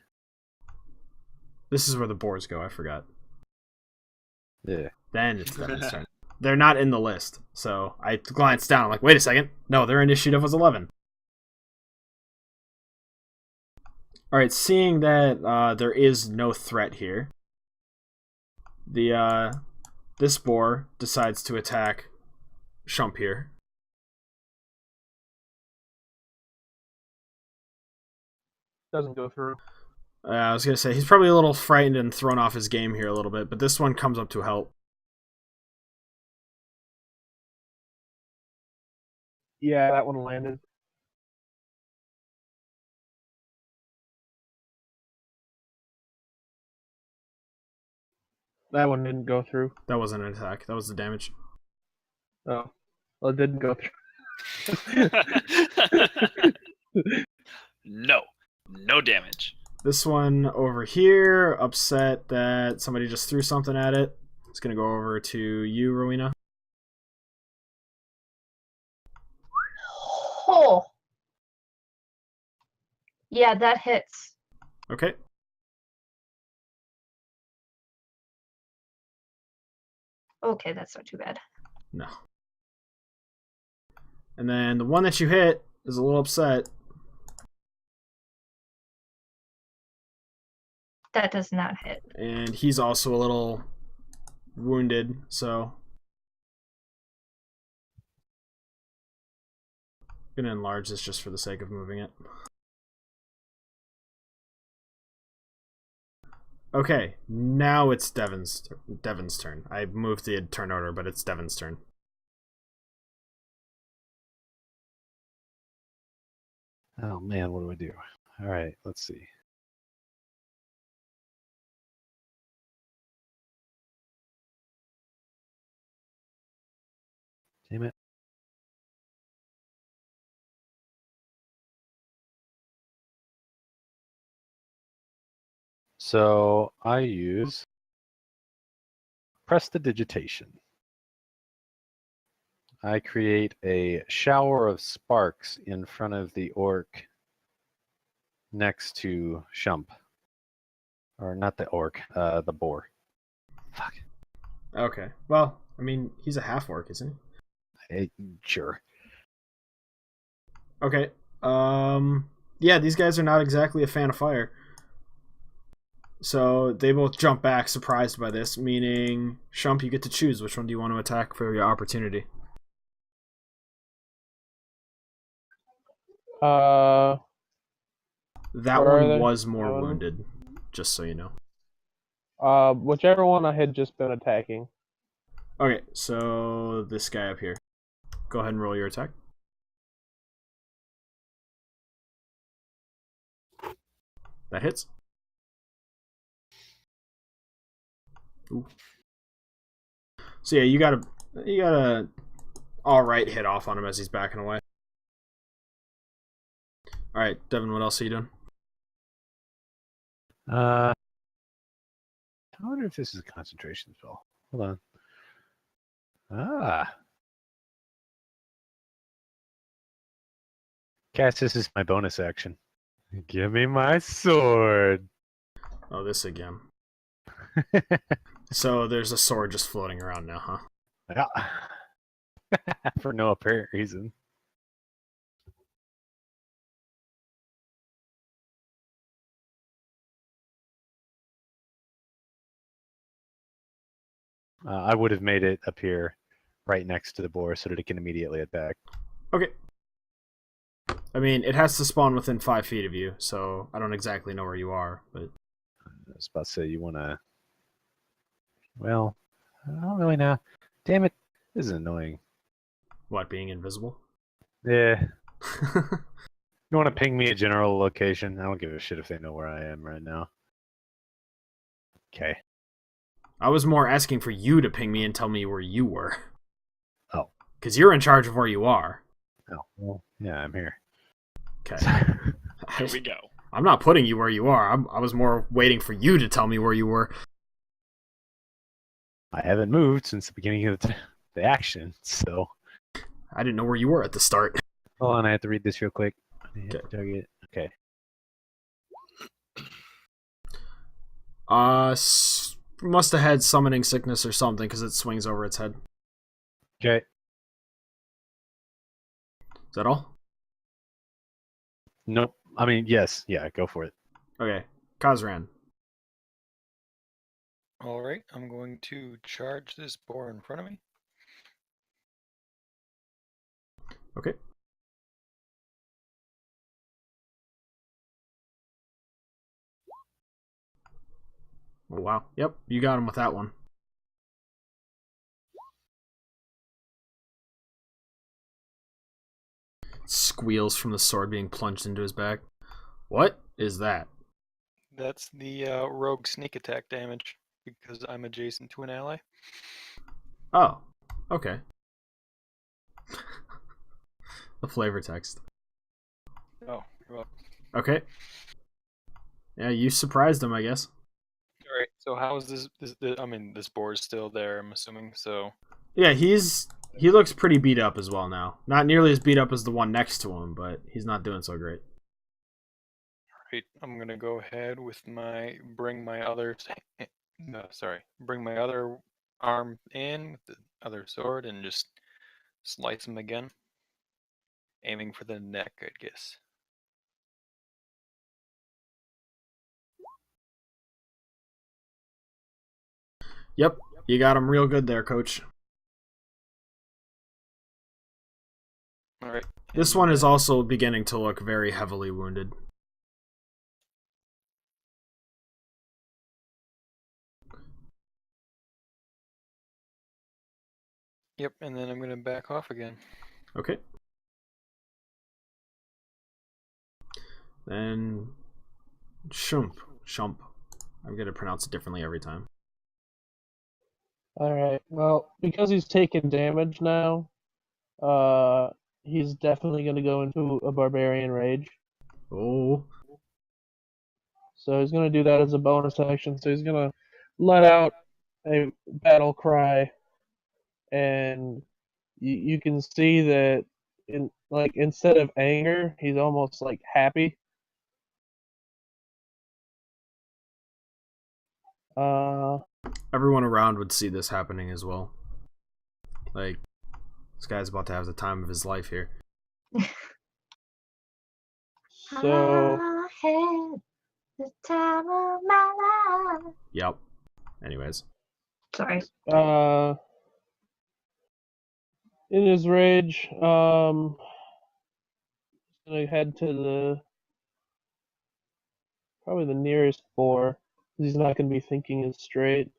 This is where the boars go, I forgot. Yeah. Then it's Devin's turn. They're not in the list, so I glanced down. I'm like, wait a second. No, their initiative was 11. Alright, seeing that there is no threat here, this boar decides to attack Shump here. Doesn't go through. I was going to say, he's probably a little frightened and thrown off his game here a little bit, but this one comes up to help. Yeah, that one landed. That one didn't go through. That wasn't an attack. That was the damage. Oh. Well, it didn't go through. No damage. This one over here, upset that somebody just threw something at it. It's going to go over to you, Rowena. Oh. Yeah, that hits. Okay. Okay, that's not too bad. No. And then the one that you hit is a little upset. That does not hit. And he's also a little wounded, so I'm gonna enlarge this just for the sake of moving it. Okay, now it's Devin's turn. I moved the turn order, but it's Devin's turn. Oh man, what do I do? All right, let's see. Damn it. So I use prestidigitation. I create a shower of sparks in front of the orc next to Shump. Or not the orc, the boar. Fuck. Okay, well, I mean, he's a half orc, isn't he? Sure. Okay, yeah, these guys are not exactly a fan of fire. So they both jump back, surprised by this, meaning, Shump, you get to choose which one do you want to attack for your opportunity. Uh, That Where are one they? was more That one? wounded, just so you know. whichever one I had just been attacking. Okay, so this guy up here. Go ahead and roll your attack. That hits. Ooh. So yeah, you got a all right hit off on him as he's backing away. All right, Devin, what else are you doing? I wonder if this is a concentration spell. Hold on. Cast, this is my bonus action. Give me my sword. Oh, this again. So there's a sword just floating around now, huh? Yeah. For no apparent reason. I would have made it appear right next to the boar so that it can immediately attack. Okay. I mean, it has to spawn within 5 feet of you, so I don't exactly know where you are, but I was about to say, you want to... Well, I don't really know. Damn it. This is annoying. what, being invisible? Yeah. You want to ping me a general location? I don't give a shit if they know where I am right now. Okay. I was more asking for you to ping me and tell me where you were. Oh. Because you're in charge of where you are. Oh, well, yeah, I'm here. Okay. Here we go. I'm not putting you where you are. I was more waiting for you to tell me where you were. I haven't moved since the beginning of the action, so... I didn't know where you were at the start. Hold on, I have to read this real quick. Okay. Target. Okay. Must have had summoning sickness or something because it swings over its head. Okay. Is that all? Nope. I mean, yes. Yeah, go for it. Okay. Kazran. All right, I'm going to charge this boar in front of me. Okay. Oh, wow. Yep, you got him with that one. Squeals from the sword being plunged into his back. What is that? That's the rogue sneak attack damage because I'm adjacent to an ally. Oh, okay. The flavor text. Oh, you're welcome. Okay. Yeah, you surprised him, I guess. All right. So how is this? I mean, this boar is still there. I'm assuming. So Yeah, he looks pretty beat up as well now. Not nearly as beat up as the one next to him, but he's not doing so great. right, I'm gonna go ahead with bring my other arm in with the other sword and just slice him again. aiming for the neck, I guess. Yep, you got him real good there, Coach. All right. This and one is then- also beginning to look very heavily wounded. Yep, and then I'm gonna back off again. Okay. Then Shump. I'm gonna pronounce it differently every time. Alright, well, because he's taken damage now, he's definitely going to go into a barbarian rage. Oh. So he's going to do that as a bonus action. So he's going to let out a battle cry, and you can see that instead of anger, he's almost like happy. Everyone around would see this happening as well. Like, this guy's about to have the time of his life here. So I had the time of my life. Yep. Anyways. Sorry. in his rage, he's gonna head to probably the nearest boar. He's not gonna be thinking as straight.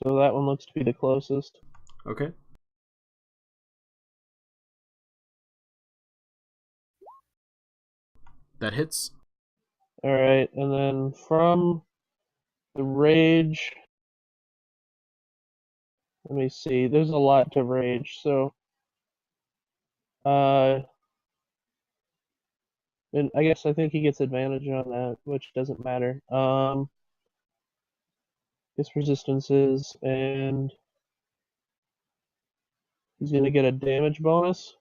So that one looks to be the closest. Okay. That hits. Alright, and then from the rage, let me see, there's a lot to rage, so and I guess I think he gets advantage on that, which doesn't matter. Gets resistances, and he's gonna get a damage bonus.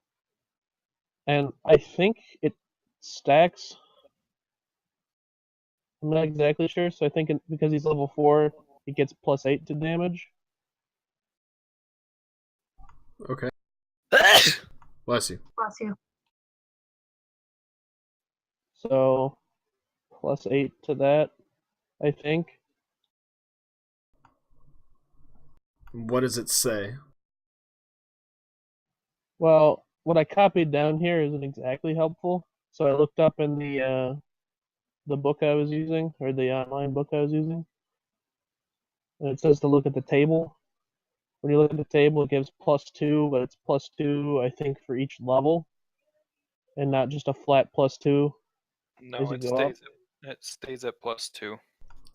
And I think it stacks. I'm not exactly sure, so I think because he's level 4, he gets +8 to damage. Okay. Bless you. Bless you. So +8 to that, I think. What does it say? Well, what I copied down here isn't exactly helpful, so I looked up in the book I was using, or the online book I was using, and it says to look at the table. When you look at the table, it gives +2, but it's +2, I think, for each level, and not just a flat +2 No, as you it go up. stays at +2.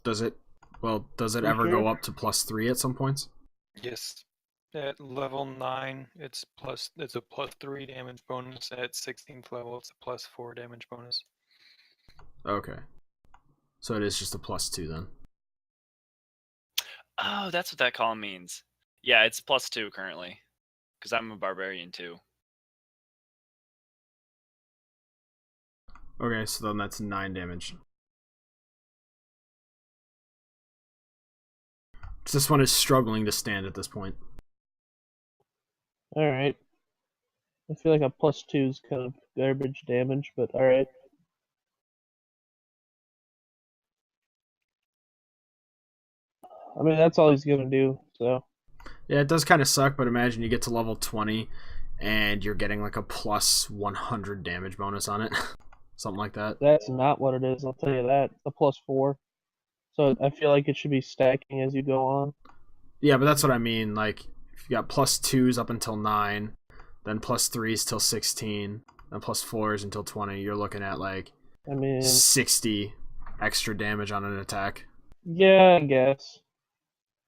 Does it You ever sure? go up to +3 at some points? Yes. At level 9, it's a +3 damage bonus. At 16th level, it's a +4 damage bonus. Okay. So it is just a +2 then. Oh, that's what that column means. Yeah, it's +2 currently. Because I'm a barbarian too. Okay, so then that's 9 damage. This one is struggling to stand at this point. Alright. I feel like a +2 is kind of garbage damage, but alright. I mean, that's all he's gonna do, so. Yeah, it does kind of suck, but imagine you get to level 20 and you're getting like a +100 damage bonus on it. Something like that. That's not what it is, I'll tell you that. It's a +4. So I feel like it should be stacking as you go on. Yeah, but that's what I mean. Like, if you got +2s up until 9, then +3s till 16, then +4s until 20, you're looking at like I mean, 60 extra damage on an attack. yeah, I guess.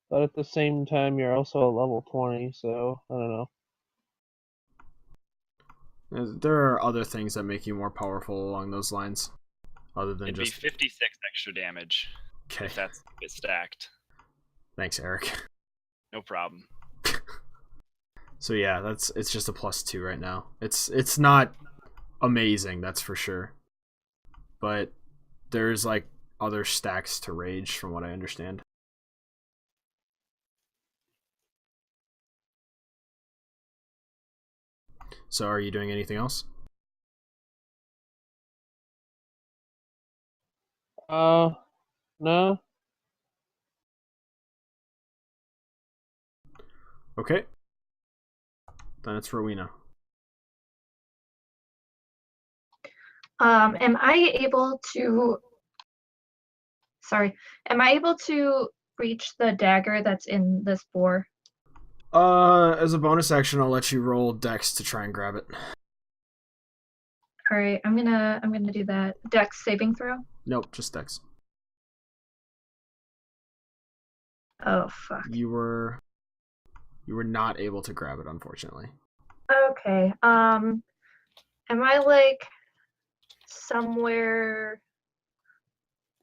But at the same time, you're also a level 20, so I don't know. There are other things that make you more powerful along those lines, other than It'd just. be 56 extra damage Okay. if that's a bit stacked. Thanks, Eric. No problem. So yeah, it's just a +2 right now. It's not amazing, that's for sure. But there's like other stacks to rage from what I understand. So are you doing anything else? No. Okay. Then it's Rowena. Am I able to? Sorry. Am I able to reach the dagger that's in this boar? As a bonus action, I'll let you roll Dex to try and grab it. All right, I'm gonna do that. Dex saving throw. Nope, just Dex. Oh fuck. You were not able to grab it, unfortunately. Okay. Am I like somewhere?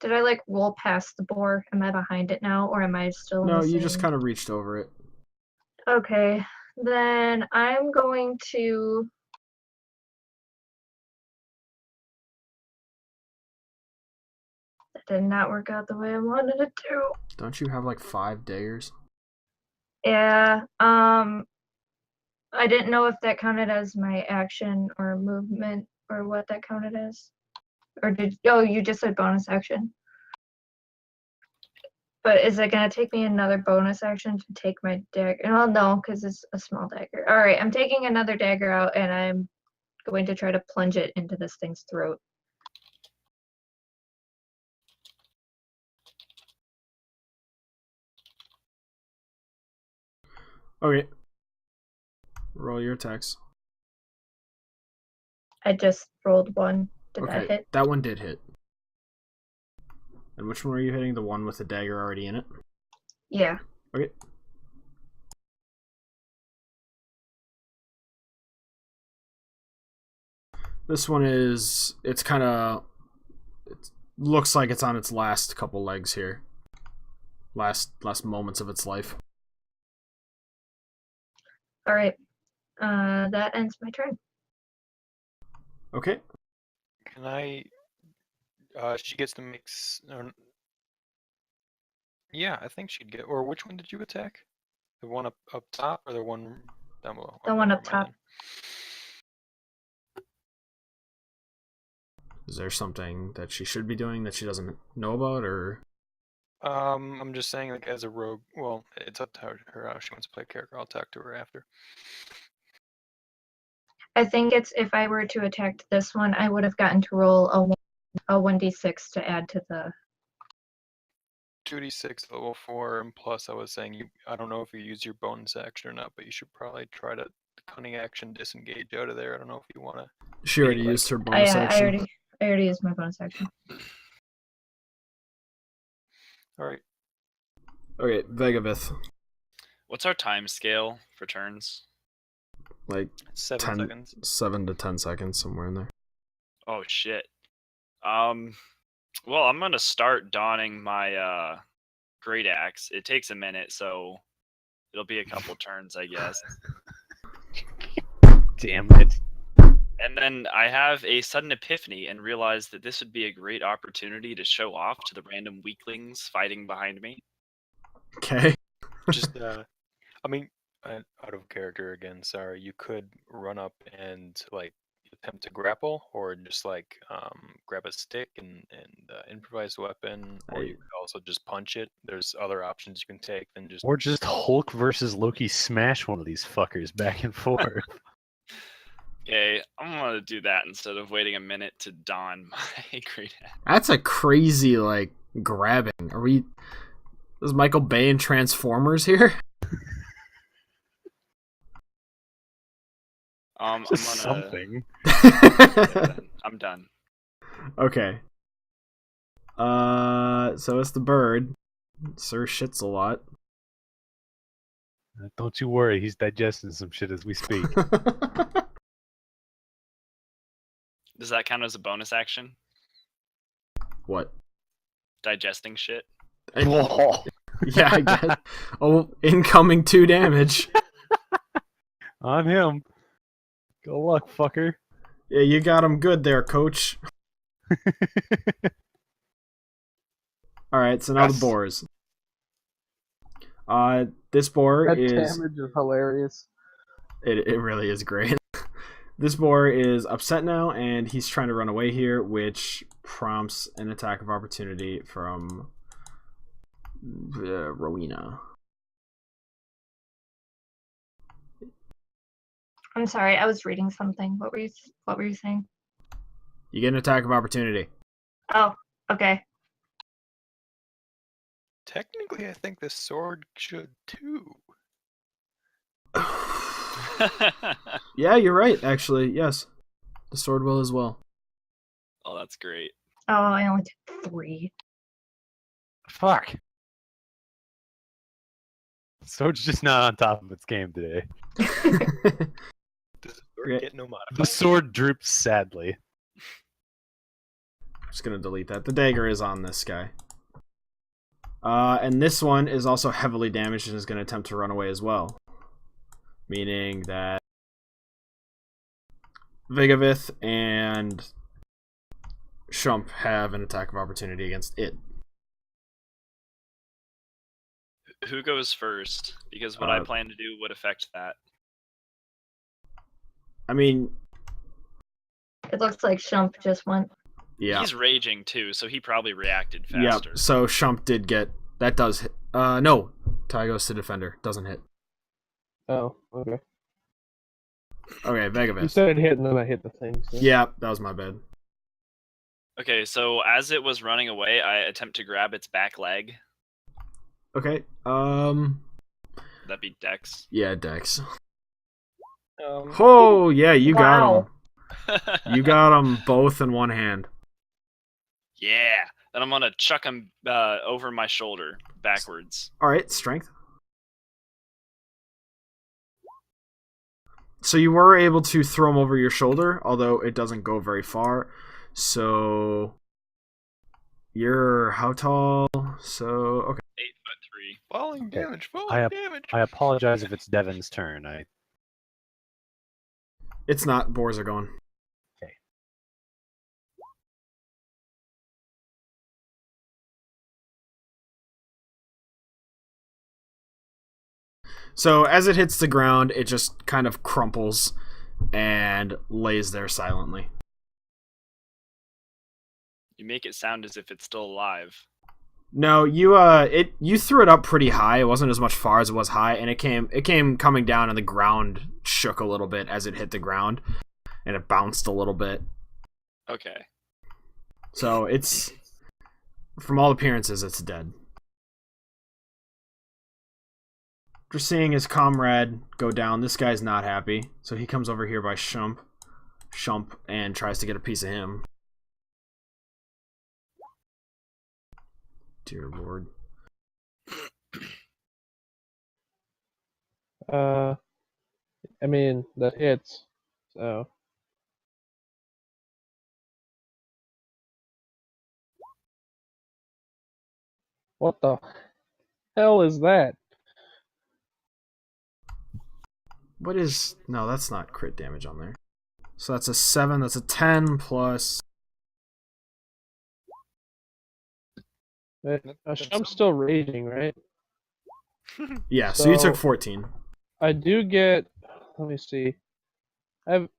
Did I like roll past the boar? Am I behind it now, or am I still in No, the you same... just kind of reached over it. Okay, then I'm going to... That did not work out the way I wanted it to. Don't you have like 5 daggers? Yeah, I didn't know if that counted as my action or movement or what that counted as. Or oh, you just said bonus action. But is it gonna take me another bonus action to take my dagger? Oh no, because it's a small dagger. All right, I'm taking another dagger out and I'm going to try to plunge it into this thing's throat. Okay. Roll your attacks. I just rolled one. Did that Okay, hit? that one did hit. And which one were you hitting? The one with the dagger already in it? Yeah. Okay. This one is... It's kind of... It looks like it's on its last couple legs here. Last moments of its life. All right. That ends my turn. Okay. Can I? She gets to mix. Yeah, I think she'd get. Or which one did you attack? The one up top or the one down below? The Okay, one never up mind top. then. Is there something that she should be doing that she doesn't know about, or... I'm just saying, like, as a rogue. Well, it's up to her how she wants to play a character. I'll talk to her after. I think it's if I were to attack this one, I would have gotten to roll a 1d6 to add to the... 2d6 level 4, and plus I was saying I don't know if you use your bonus action or not, but you should probably try to cunning action disengage out of there. I don't know if you want to. She already like- used her bonus action. I already used my bonus action. All right. Okay, Vegavith. What's our time scale for turns? Like 7 seconds. 7 to 10 seconds, somewhere in there. Oh shit. Well, I'm gonna start donning my great axe. It takes a minute, so it'll be a couple turns, I guess. Damn it. And then I have a sudden epiphany and realize that this would be a great opportunity to show off to the random weaklings fighting behind me. Okay. Just, I mean, out of character again. Sorry. You could run up and like attempt to grapple, or just like grab a stick and improvise a weapon, or you could also just punch it. There's other options you can take than just. Or just Hulk versus Loki smash one of these fuckers back and forth. Okay, I'm gonna do that instead of waiting a minute to don my great axe. That's a crazy, like, grabbing. Are we... Is Michael Bay in Transformers here? Just I'm gonna... something. I'm done. Okay. So it's the bird. Sir shits a lot. Don't you worry, he's digesting some shit as we speak. Does that count as a bonus action? What? Digesting shit? Yeah, I guess. Oh, incoming 2 damage. On him. Good luck, fucker. Yeah, you got him good there, coach. Alright, so now the boars. This boar That is... damage is hilarious. It really is great. This boar is upset now, and he's trying to run away here, which prompts an attack of opportunity from Rowena. I'm sorry, I was reading something. What were you saying? You get an attack of opportunity. Oh, okay. Technically, I think the sword should too. Yeah, you're right, actually. Yes. The sword will as well. Oh, that's great. Oh, I only took 3. Fuck. Sword's just not on top of its game today. Does the sword Yeah. get no modifier? The sword droops sadly. Just gonna delete that. The dagger is on this guy. And this one is also heavily damaged and is gonna attempt to run away as well. Meaning that Vigavith and Shump have an attack of opportunity against it. Who goes first? Because what I plan to do would affect that. I mean, It looks like Shump just went. yeah. He's raging too, so he probably reacted Yep. faster. So Shump did get that. Does hit. No. Tie goes to defender. Doesn't hit. Oh, okay. Okay, You Vigavith. said it hit, and then I hit the thing. So. Yeah, that was my bad. Okay, so as it was running away, I attempt to grab its back leg. Okay. That'd be Dex. Yeah, Dex. Um, Oh, yeah, you got Wow. him. You got them both in one hand. Yeah. Then I'm gonna chuck him over my shoulder backwards. All right, strength. So you were able to throw him over your shoulder, although it doesn't go very far. So you're how tall? So okay. 8'3". Falling Okay. damage, falling damage. I apologize if it's Devin's turn. It's not. Boars are going. Okay. So as it hits the ground, it just kind of crumples and lays there silently. You make it sound as if it's still alive. No, you threw it up pretty high. It wasn't as much far as it was high, and it came coming down, and the ground shook a little bit as it hit the ground, and it bounced a little bit. Okay. So it's, from all appearances, it's dead. After seeing his comrade go down, this guy's not happy, so he comes over here by Shump, and tries to get a piece of him. Dear Lord. I mean, that hits. So. What the hell is that? What is... No, that's not crit damage on there. So that's a 7, that's a 10 plus... I'm still raging, right? Yeah, so you took So- 14. I do get. Let me see. I have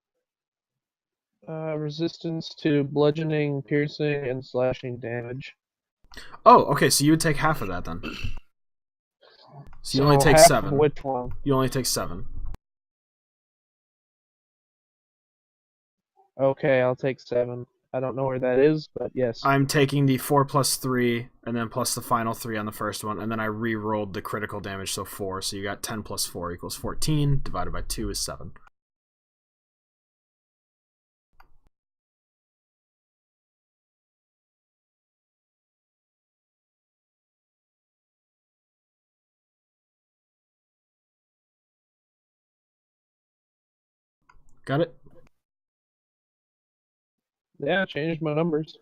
resistance to bludgeoning, piercing, and slashing damage. Oh, okay, so you would take half of that then. So you only take half of 7. Which one? You only take 7. Okay, I'll take 7. I don't know where that is, but yes. I'm taking the 4 plus 3, and then plus the final 3 on the first one, and then I re-rolled the critical damage, so 4. So you got 10 plus 4 equals 14, divided by 2 is 7. Got it? Yeah, changed my numbers.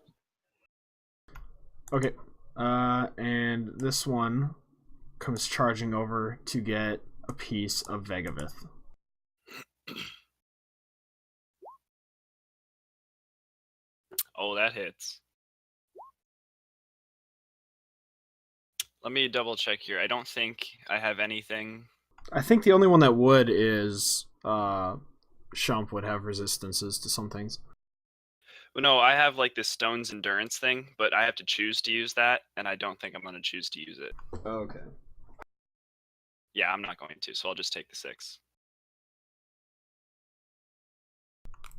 Okay. And this one comes charging over to get a piece of Vegavith. Oh, that hits. Let me double check here. I don't think I have anything. I think the only one that would is Shump would have resistances to some things. Well, no, I have like this stone's endurance thing, but I have to choose to use that, and I don't think I'm going to choose to use it. Okay. Yeah, I'm not going to, so I'll just take the 6.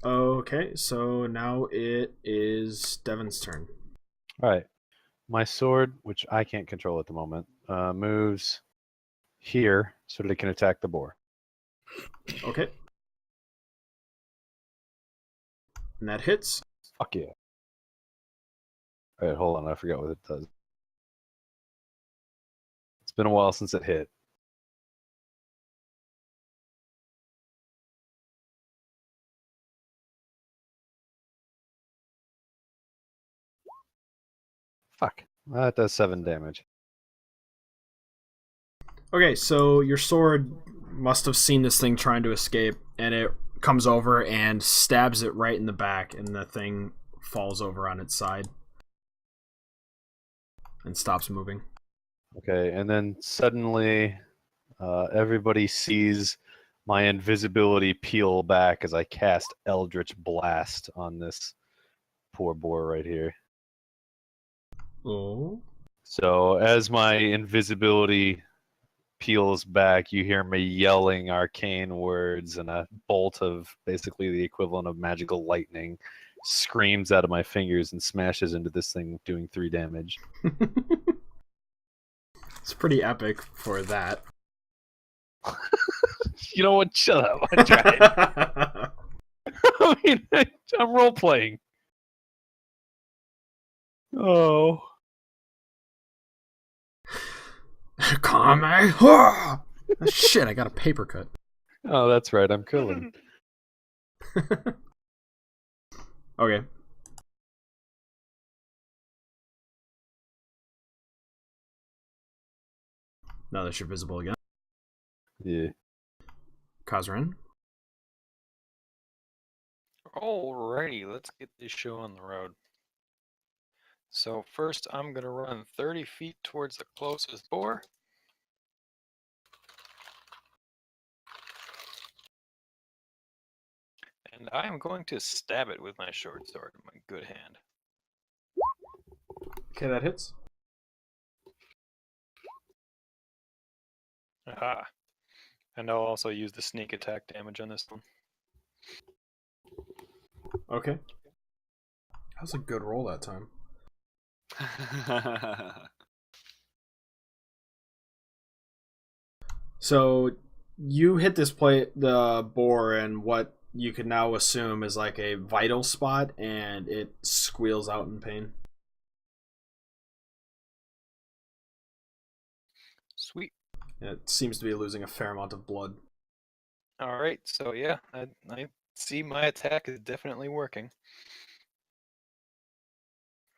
Okay, so now it is Devin's turn. All right. My sword, which I can't control at the moment, moves here so that it can attack the boar. Okay. And that hits. Fuck yeah. All right, hold on. I forgot what it does. It's been a while since it hit. Fuck. That does 7 damage. Okay, so your sword must have seen this thing trying to escape, and it comes over and stabs it right in the back, and the thing falls over on its side and stops moving. Okay, and then suddenly everybody sees my invisibility peel back as I cast Eldritch Blast on this poor boar right here. Oh. So as my invisibility peels back, you hear me yelling arcane words, and a bolt of basically the equivalent of magical lightning screams out of my fingers and smashes into this thing, doing 3 damage. It's pretty epic for that. You know what? Shut up. I tried. I mean, I'm role playing. Oh. Kame. Shit, I got a paper cut. Oh, that's right. I'm killing. Okay. Now that you're visible again. Yeah. Kazran. Alrighty, let's get this show on the road. So first I'm going to run 30 feet towards the closest boar. And I am going to stab it with my short sword, my good hand. Okay, that hits. Aha. And I'll also use the sneak attack damage on this one. Okay. That was a good roll that time. So you hit the boar, and what you could now assume is like a vital spot, and it squeals out in pain. Sweet. It seems to be losing a fair amount of blood. Alright, so yeah, I see my attack is definitely working.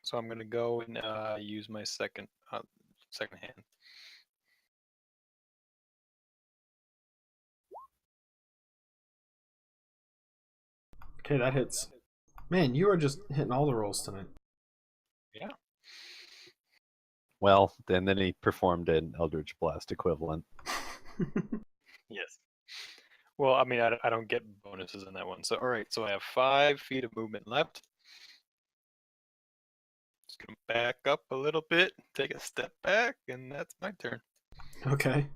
So I'm going to go and use my second hand. Okay, that hits. Man, you are just hitting all the rolls tonight. Yeah. Well, then he performed an Eldritch Blast equivalent. Yes. Well, I mean, I don't get bonuses in that one. So, alright, so I have 5 feet of movement left. Just gonna back up a little bit, take a step back, and that's my turn. Okay.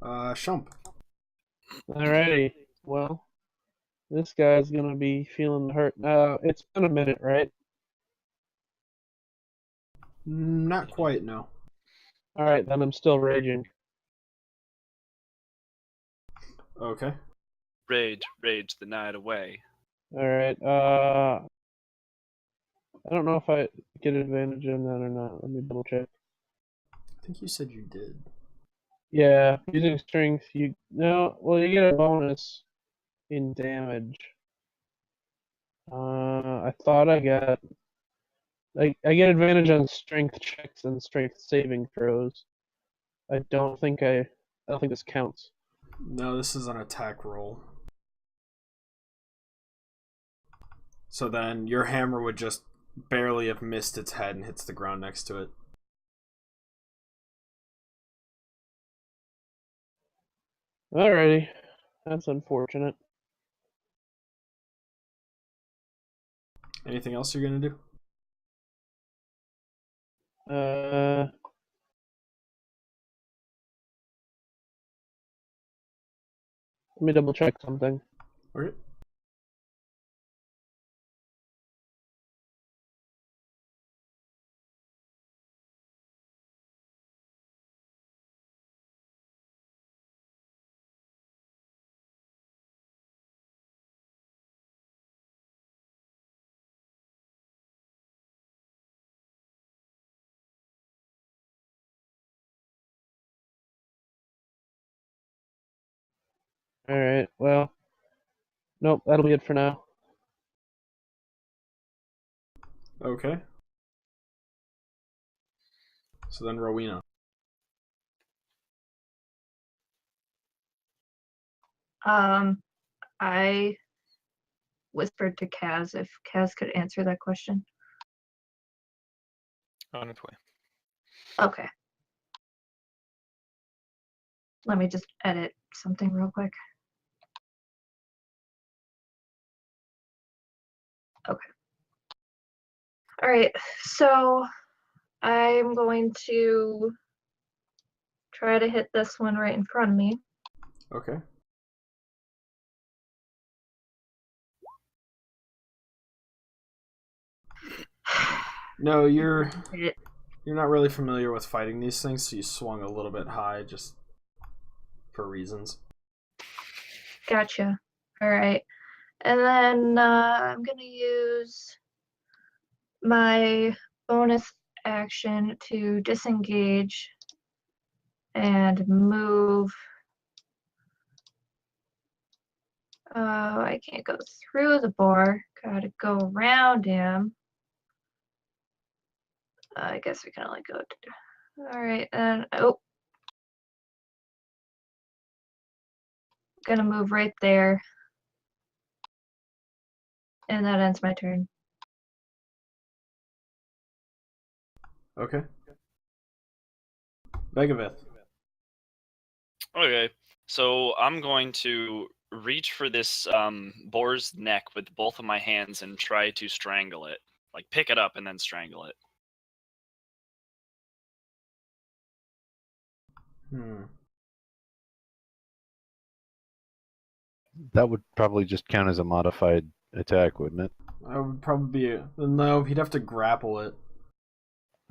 Shump. Alrighty. Well, this guy's gonna be feeling the hurt. It's been a minute, right? Not quite, no. Alright, then I'm still raging. Okay. Rage the night away. Alright, I don't know if I get advantage on that or not. Let me double check. I think you said you did. Yeah, using strength, you get a bonus in damage. I thought I get advantage on strength checks and strength saving throws. I don't think this counts. No, this is an attack roll. So then your hammer would just barely have missed its head and hits the ground next to it. Alrighty. That's unfortunate. Anything else you're gonna do? Let me double check something. Okay. Alright, well. Nope, that'll be it for now. Okay. So then Rowena. I whispered to Kaz if Kaz could answer that question. On its way. Okay. Let me just edit something real quick. Okay. All right, so I'm going to try to hit this one right in front of me. Okay. No, you're not really familiar with fighting these things, so you swung a little bit high just for reasons. Gotcha. All right. And then I'm going to use my bonus action to disengage and move. I can't go through the boar. Gotta go around him. I guess we can only go. All right, and gonna move right there, and that ends my turn. Okay. Begavith. Okay, so I'm going to reach for this boar's neck with both of my hands and try to strangle it. Like, pick it up and then strangle it. That would probably just count as a modified attack, wouldn't it? I would probably be... No, he'd have to grapple it.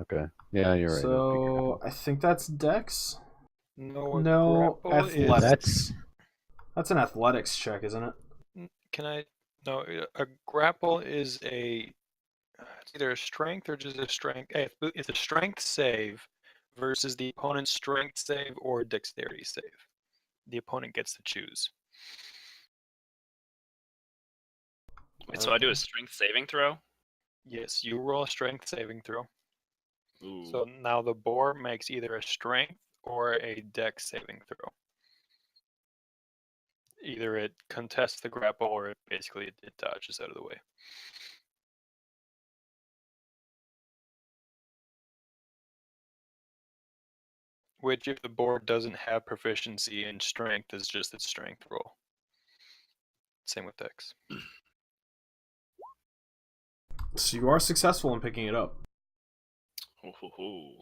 Okay. Yeah, you're right. So, I think that's Dex? No, athletics. That's an athletics check, isn't it? Can I? No, a grapple is it's either a strength or just a strength. It's a strength save versus the opponent's strength save or dexterity save. The opponent gets to choose. Wait, so I do a strength saving throw? Yes, you roll a strength saving throw. Ooh. So now the boar makes either a strength or a dex saving throw. Either it contests the grapple or it dodges out of the way. Which, if the board doesn't have proficiency in strength, is just its strength roll. Same with dex. So you are successful in picking it up. Ooh.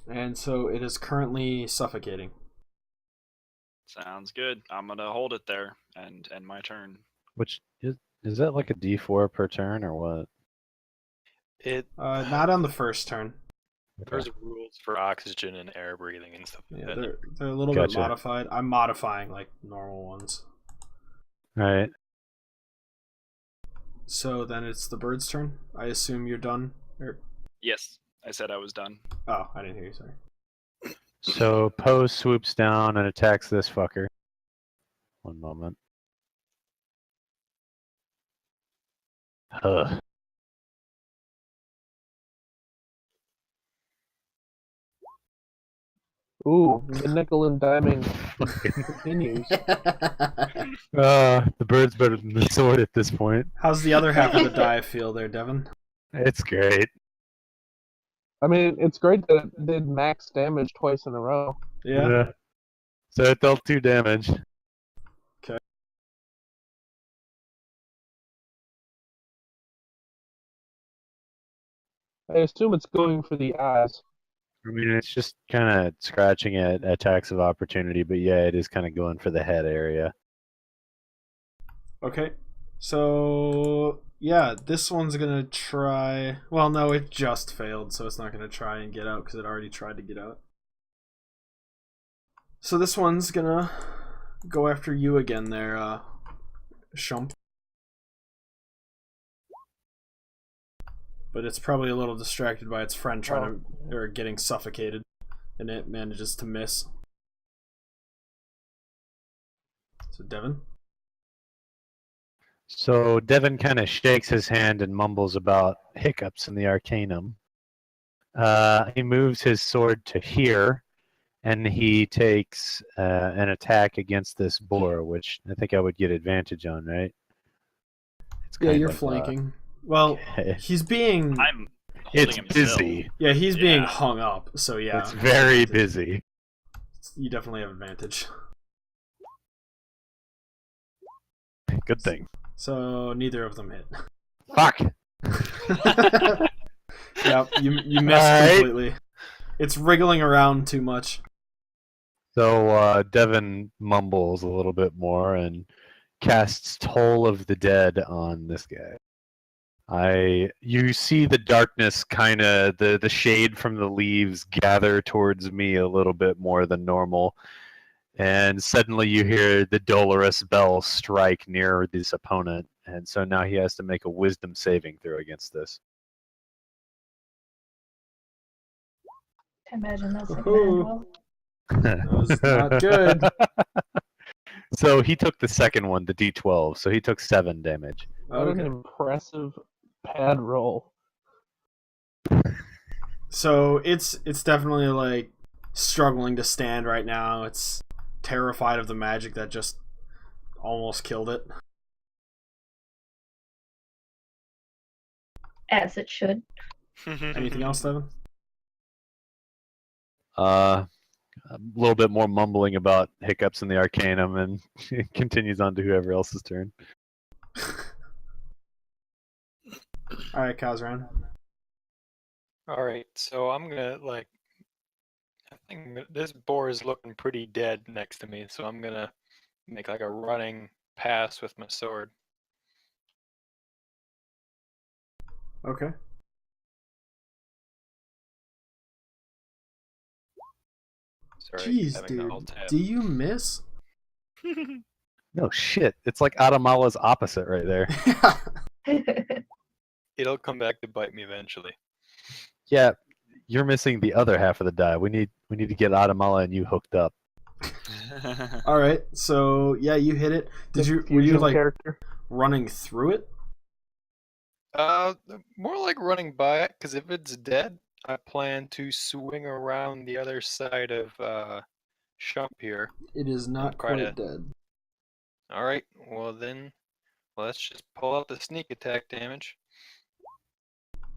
And so it is currently suffocating. Sounds good. I'm gonna hold it there and end my turn. Which is that like a D4 per turn or what? Not on the first turn. There's rules for oxygen and air breathing and stuff like that. They're a little bit modified. I'm modifying like normal ones. Alright. So then it's the bird's turn. I assume you're done? Yes, I said I was done. Oh, I didn't hear you, sorry. So Poe swoops down and attacks this fucker. One moment. Ugh. Ooh, the nickel and diming continues. The bird's better than the sword at this point. How's the other half of the die feel there, Devin? It's great. I mean, it's great that it did max damage twice in a row. Yeah. So it dealt 2 damage. I assume it's going for the eyes. I mean, it's just kind of scratching at attacks of opportunity, but yeah, it is kind of going for the head area. Okay. So, yeah, this one's gonna try. Well, no, it just failed, so it's not gonna try and get out because it already tried to get out. So this one's gonna go after you again there, Shump. But it's probably a little distracted by its friend trying to, or getting suffocated, and it manages to miss. So Devin. So Devin kind of shakes his hand and mumbles about hiccups in the Arcanum. He moves his sword to here, and he takes an attack against this boar, which I think I would get advantage on, right? It's Yeah, kind you're of, flanking. Well, okay. he's being. I'm holding It's him busy. still. Yeah, he's being Yeah. hung up. So yeah, It's very busy. You definitely have advantage. Good thing. So neither of them hit. Fuck. Yeah, you missed Alright. completely. It's wriggling around too much. So Devin mumbles a little bit more and casts Toll of the Dead on this guy. You see the darkness, kind of the shade from the leaves gather towards me a little bit more than normal, and suddenly you hear the dolorous bell strike near this opponent, and so now he has to make a wisdom saving throw against this. Imagine that's not Ooh. gonna end well. That was not good. So he took the second one, the D12, so he took 7 damage. What an Okay. impressive pad roll. So it's definitely like struggling to stand right now. It's terrified of the magic that just almost killed it. As it should. Anything else, Devin? A little bit more mumbling about hiccups in the Arcanum, and it continues on to whoever else's turn. Alright, Kazran. Alright, so I'm gonna, I think this boar is looking pretty dead next to me, so I'm gonna make like a running pass with my sword. Okay. Sorry, Jeez, having the dude. alt tab. Do you miss? No shit, it's like Adamala's opposite right there. It'll come back to bite me eventually. Yeah, you're missing the other half of the die. We need to get Adamala and you hooked up. Alright, so yeah, you hit it. Were you Fusion like character? running through it? More like running by it, because if it's dead, I plan to swing around the other side of Shump here. It is not I'm quite kinda- dead. Alright, well then, let's just pull out the sneak attack damage.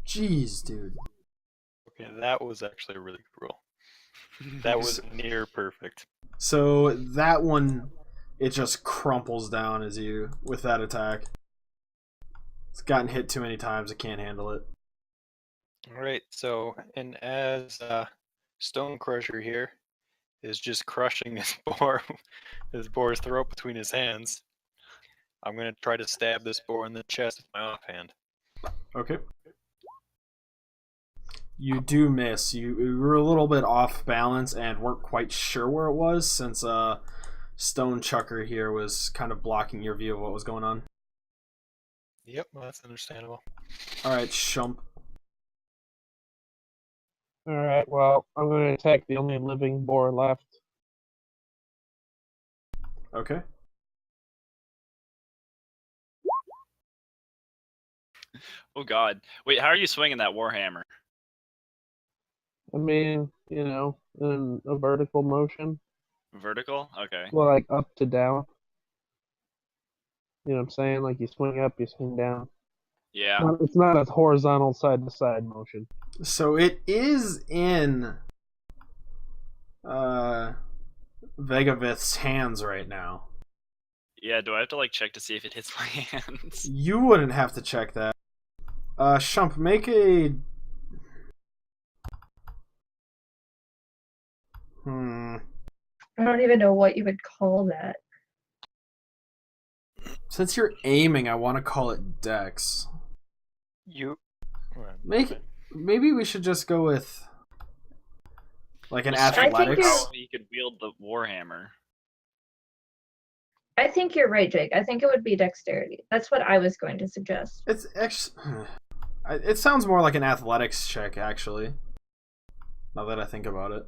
Jeez, dude. Okay, that was actually really cruel. That was near perfect. So that one, it just crumples down as you with that attack. It's gotten hit too many times; it can't handle it. Alright, so, and as Stone Crusher here is just crushing his boar's throat between his hands, I'm gonna try to stab this boar in the chest with my offhand. Okay. You do miss. You were a little bit off balance and weren't quite sure where it was, since Stone Chucker here was kind of blocking your view of what was going on. Yep, well, that's understandable. Alright, Shump. Alright, well, I'm going to attack the only living boar left. Okay. Oh god. Wait, how are you swinging that warhammer? I mean, you know, in a vertical motion. Vertical? Okay. Well, like up to down. You know what I'm saying? Like you swing up, you swing down. Yeah. It's not a horizontal side to side motion. So it is in Vegavith's hands right now. Yeah, do I have to like check to see if it hits my hands? You wouldn't have to check that. Shump, make a... I don't even know what you would call that. Since you're aiming, I want to call it Dex. Maybe we should just go with like an athletics. Oh, you could wield the warhammer. I think you're right, Jake. I think it would be dexterity. That's what I was going to suggest. It's actually, it sounds more like an athletics check, actually. Now that I think about it,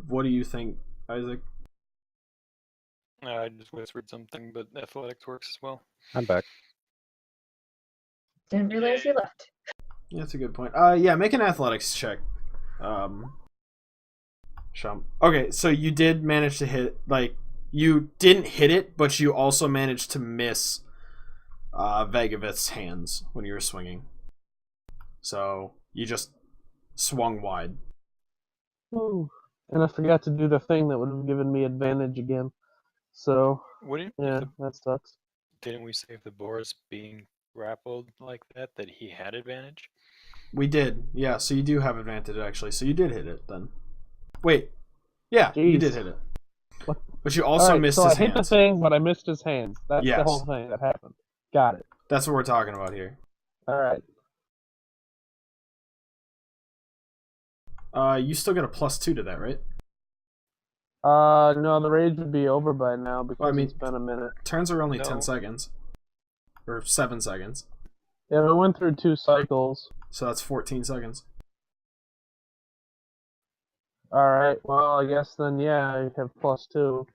what do you think, Isaac? I just whispered something, but athletics works as well. I'm back. Didn't realize you left. Yeah, that's a good point. Yeah, make an athletics check. Shump. Okay, so you did manage to hit, like, you didn't hit it, but you also managed to miss Vegavith's hands when you were swinging. So you just swung wide. Ooh. And I forgot to do the thing that would have given me advantage again. So, yeah, that sucks. Didn't we say if the boar's being grappled like that he had advantage? We did, yeah, so you do have advantage, actually. So you did hit it, then. Wait. Yeah, Jeez. You did hit it. What? But you also missed his hands. So I hit the thing, but I missed his hands. That's the whole thing that happened. Got it. That's what we're talking about here. Alright. You still get a +2 to that, right? No, the rage would be over by now because it's been a minute. Turns are only 10 seconds. Or 7 seconds. Yeah, we went through 2 cycles. So that's 14 seconds. Alright, well, I guess then, yeah, I have +2.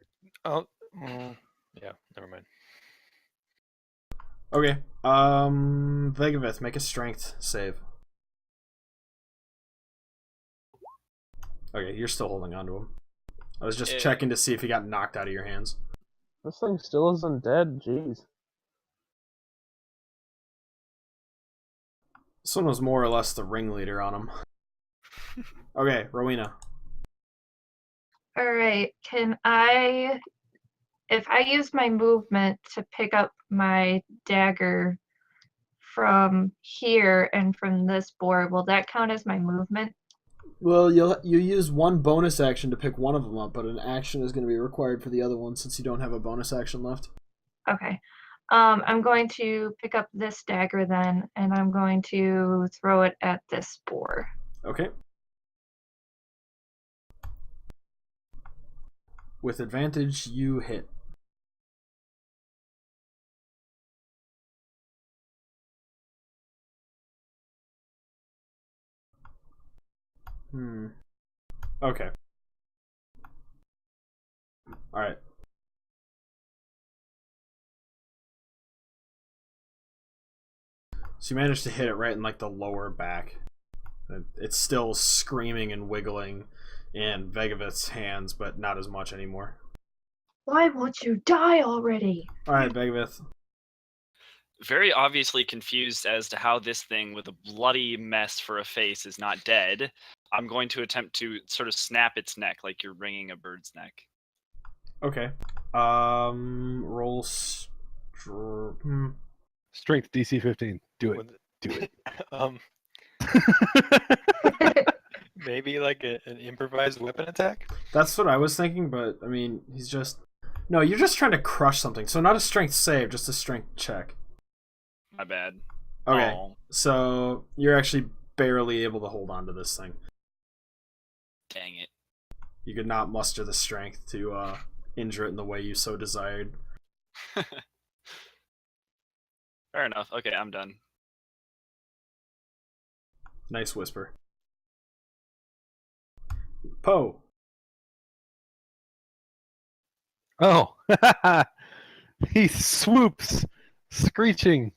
Oh, yeah, never mind. Okay, Vegavith, make a strength save. Okay, you're still holding on to him. I was just checking to see if he got knocked out of your hands. This thing still isn't dead, jeez. This one was more or less the ringleader on him. Okay, Rowena. Alright, if I use my movement to pick up my dagger from here and from this board, will that count as my movement? Well, you use one bonus action to pick one of them up, but an action is going to be required for the other one since you don't have a bonus action left. Okay. I'm going to pick up this dagger then, and I'm going to throw it at this boar. Okay. With advantage, you hit. Okay. Alright. So you managed to hit it right in like the lower back. It's still screaming and wiggling in Vegavith's hands, but not as much anymore. Why won't you die already? Alright, Vegavith. Very obviously confused as to how this thing with a bloody mess for a face is not dead, I'm going to attempt to sort of snap its neck like you're wringing a bird's neck. Okay. Roll Strength DC 15. Do it. Do it. Maybe like an improvised weapon attack? That's what I was thinking, but I mean, he's just... No, you're just trying to crush something. So not a strength save, just a strength check. My bad. Okay, Oh. So you're actually barely able to hold on to this thing. Dang it. You could not muster the strength to injure it in the way you so desired. Fair enough. Okay, I'm done. Nice whisper. Poe. Oh, he swoops, screeching,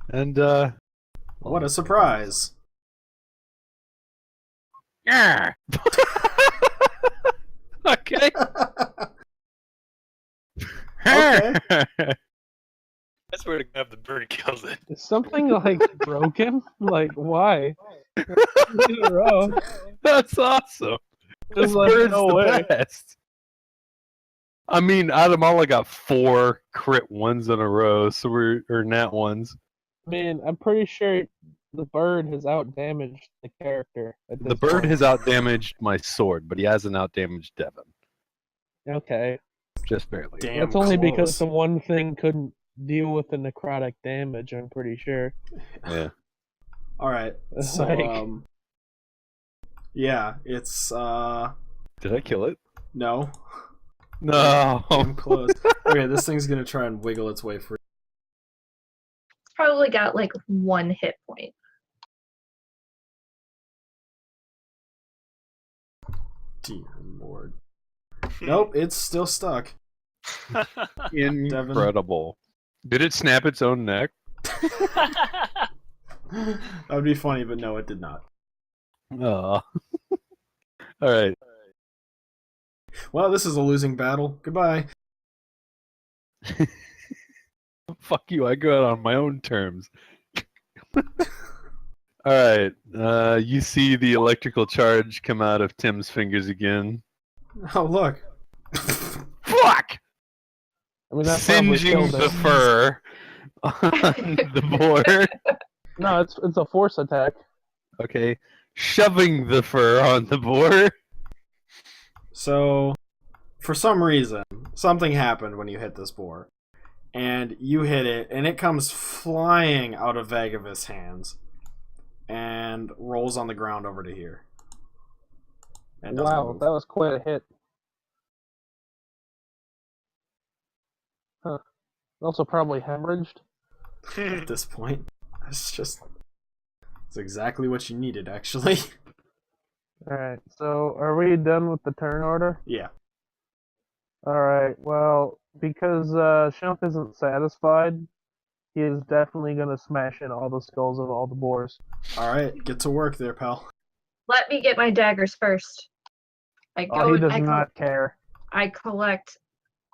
and what a surprise! Yeah. Okay. Okay. I swear to God, the bird kills it. Is something like broken? Like why? In a row. That's awesome. This There's like bird's no the way. best. I mean, Adamala got 4 crit ones in a row, so or nat ones. Man, I'm pretty sure the bird has outdamaged the character at The this bird point. has outdamaged my sword, but he hasn't outdamaged Devin. Okay. Just barely. Damn That's only because close. the one thing couldn't deal with the necrotic damage, I'm pretty sure. Yeah. All right. So Like- yeah, it's Did I kill it? no. No. Damn close. Okay, this thing's gonna try and wiggle its way free. It's probably got like 1 hit point. Dear Lord. Nope, it's still stuck. Incredible. Did it snap its own neck? That would be funny, but no, it did not. Oh. All right. Well, this is a losing battle. Goodbye. Fuck you. I go out on my own terms. All right. You see the electrical charge come out of Tim's fingers again. Oh, look. Fuck! I mean, that probably Singeing killed the it. fur on the boar. No, it's a force attack. Okay. Shoving the fur on the boar. So, for some reason, something happened when you hit this boar. And you hit it, and it comes flying out of Vagavus' hands. And rolls on the ground over to here. And doesn't Wow, move. that was quite a hit. Huh. Also probably hemorrhaged. At this point. It's exactly what you needed, actually. Alright, so are we done with the turn order? Yeah. Alright, well, because Shump isn't satisfied, he is definitely going to smash in all the skulls of all the boars. Alright, get to work there, pal. Let me get my daggers first. I go. Oh, he does I, not care. I collect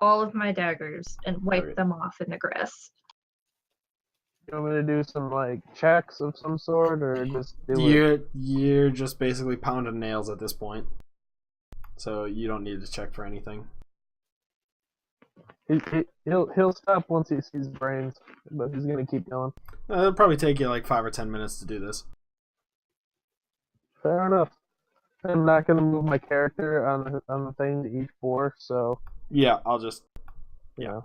all of my daggers and wipe Alright. them off in the grass. You want me to do some, like, checks of some sort, or just do it? You're just basically pounding nails at this point. So you don't need to check for anything. He'll stop once he sees brains, but he's going to keep going. It'll probably take you like 5 or 10 minutes to do this. Fair enough. I'm not going to move my character on the thing to each boar, so, Yeah, I'll just... you know.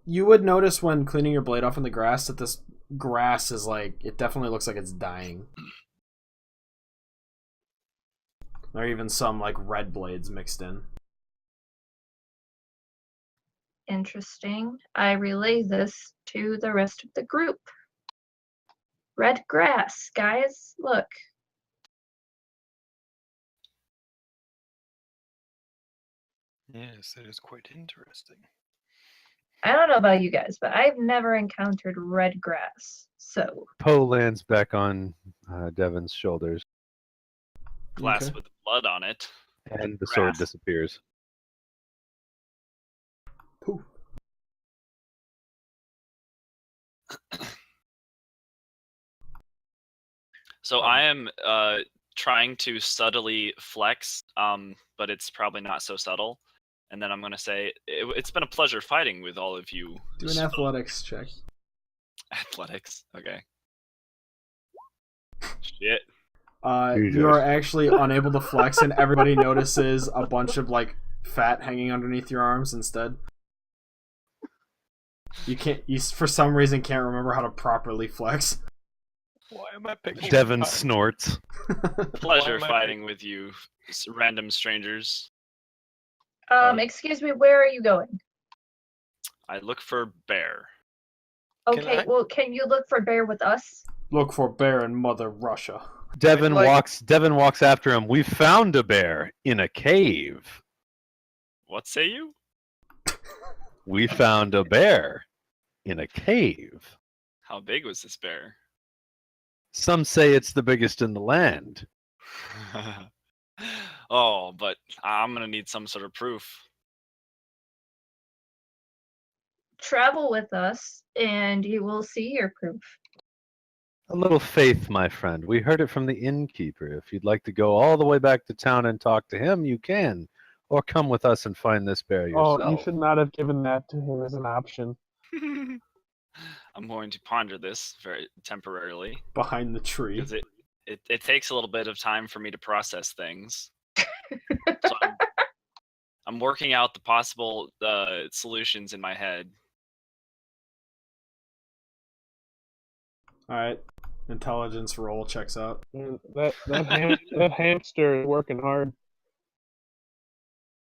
You would notice when cleaning your blade off in the grass that this grass is like... It definitely looks like it's dying. There are even some like red blades mixed in. Interesting. I relay this to the rest of the group. Red grass, guys. Look. Yes, that is quite interesting. I don't know about you guys, but I've never encountered red grass. So, Poe lands back on Devin's shoulders, Glass Okay. with blood on it. and the sword Grass. disappears. Poof. So I am trying to subtly flex, but it's probably not so subtle. And then I'm going to say, it's been a pleasure fighting with all of you. Do an athletics check. Athletics, okay. Shit. You are actually unable to flex, and everybody notices a bunch of like fat hanging underneath your arms instead. You for some reason can't remember how to properly flex. Why am I picking Devin snorts. Pleasure am I fighting with you, random strangers. excuse me, where are you going? I look for bear. Okay, I- well, can you look for bear with us? Look for bear in Mother Russia. Devin like- walks after him. We found a bear in a cave. What say you? We found a bear in a cave. How big was this bear? Some say it's the biggest in the land. Oh, but I'm gonna need some sort of proof. Travel with us, and you will see your proof. A little faith, my friend. We heard it from the innkeeper. If you'd like to go all the way back to town and talk to him, you can. or come with us and find this bear yourself. Oh, you should not have given that to him as an option. I'm going to ponder this very temporarily Behind the tree. because it takes a little bit of time for me to process things. So I'm working out the possible solutions in my head. Alright. Intelligence roll checks out. Man, that hamster is working hard.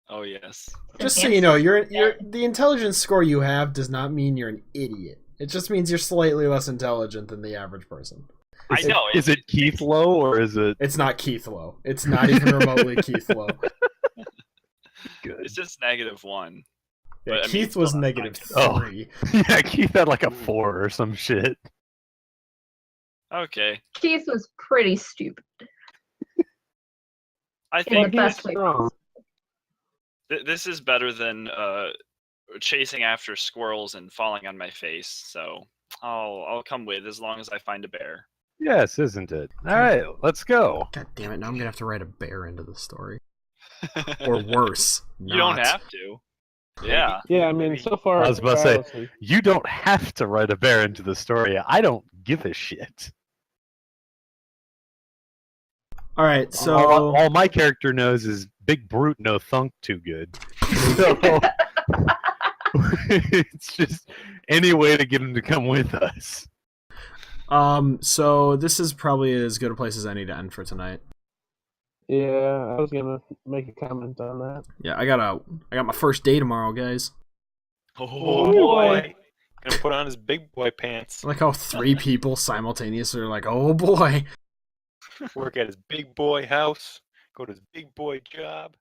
Oh yes. Just so you know, the intelligence score you have does not mean you're an idiot. It just means you're slightly less intelligent than the average person. I know. Is it Keith Low or is it? It's not Keith Low. It's not even remotely Keith Low. Good. It's just -1. Yeah, But, I mean, Keith still was not -3. Oh. Yeah, Keith had like a 4 or some shit. Okay. Keith was pretty stupid. I In the think best way strong. possible. this is better than chasing after squirrels and falling on my face. So I'll come with as long as I find a bear. Yes, isn't it? All right, let's go. God damn it, now I'm gonna have to write a bear into the story. Or worse. You don't not. have to. Yeah. Yeah, I mean, so far. I was about to say, fallacy. you don't have to write a bear into the story. I don't give a shit. Alright, so All my character knows is big brute, no thunk too good. So it's just any way to get him to come with us. so this is probably as good a place as any to end for tonight. Yeah, I was gonna make a comment on that. Yeah, I got my first day tomorrow, guys. Oh boy. Gonna put on his big boy pants. I like how 3 people simultaneously are like, oh boy. Work at his big boy house. Go to his big boy job.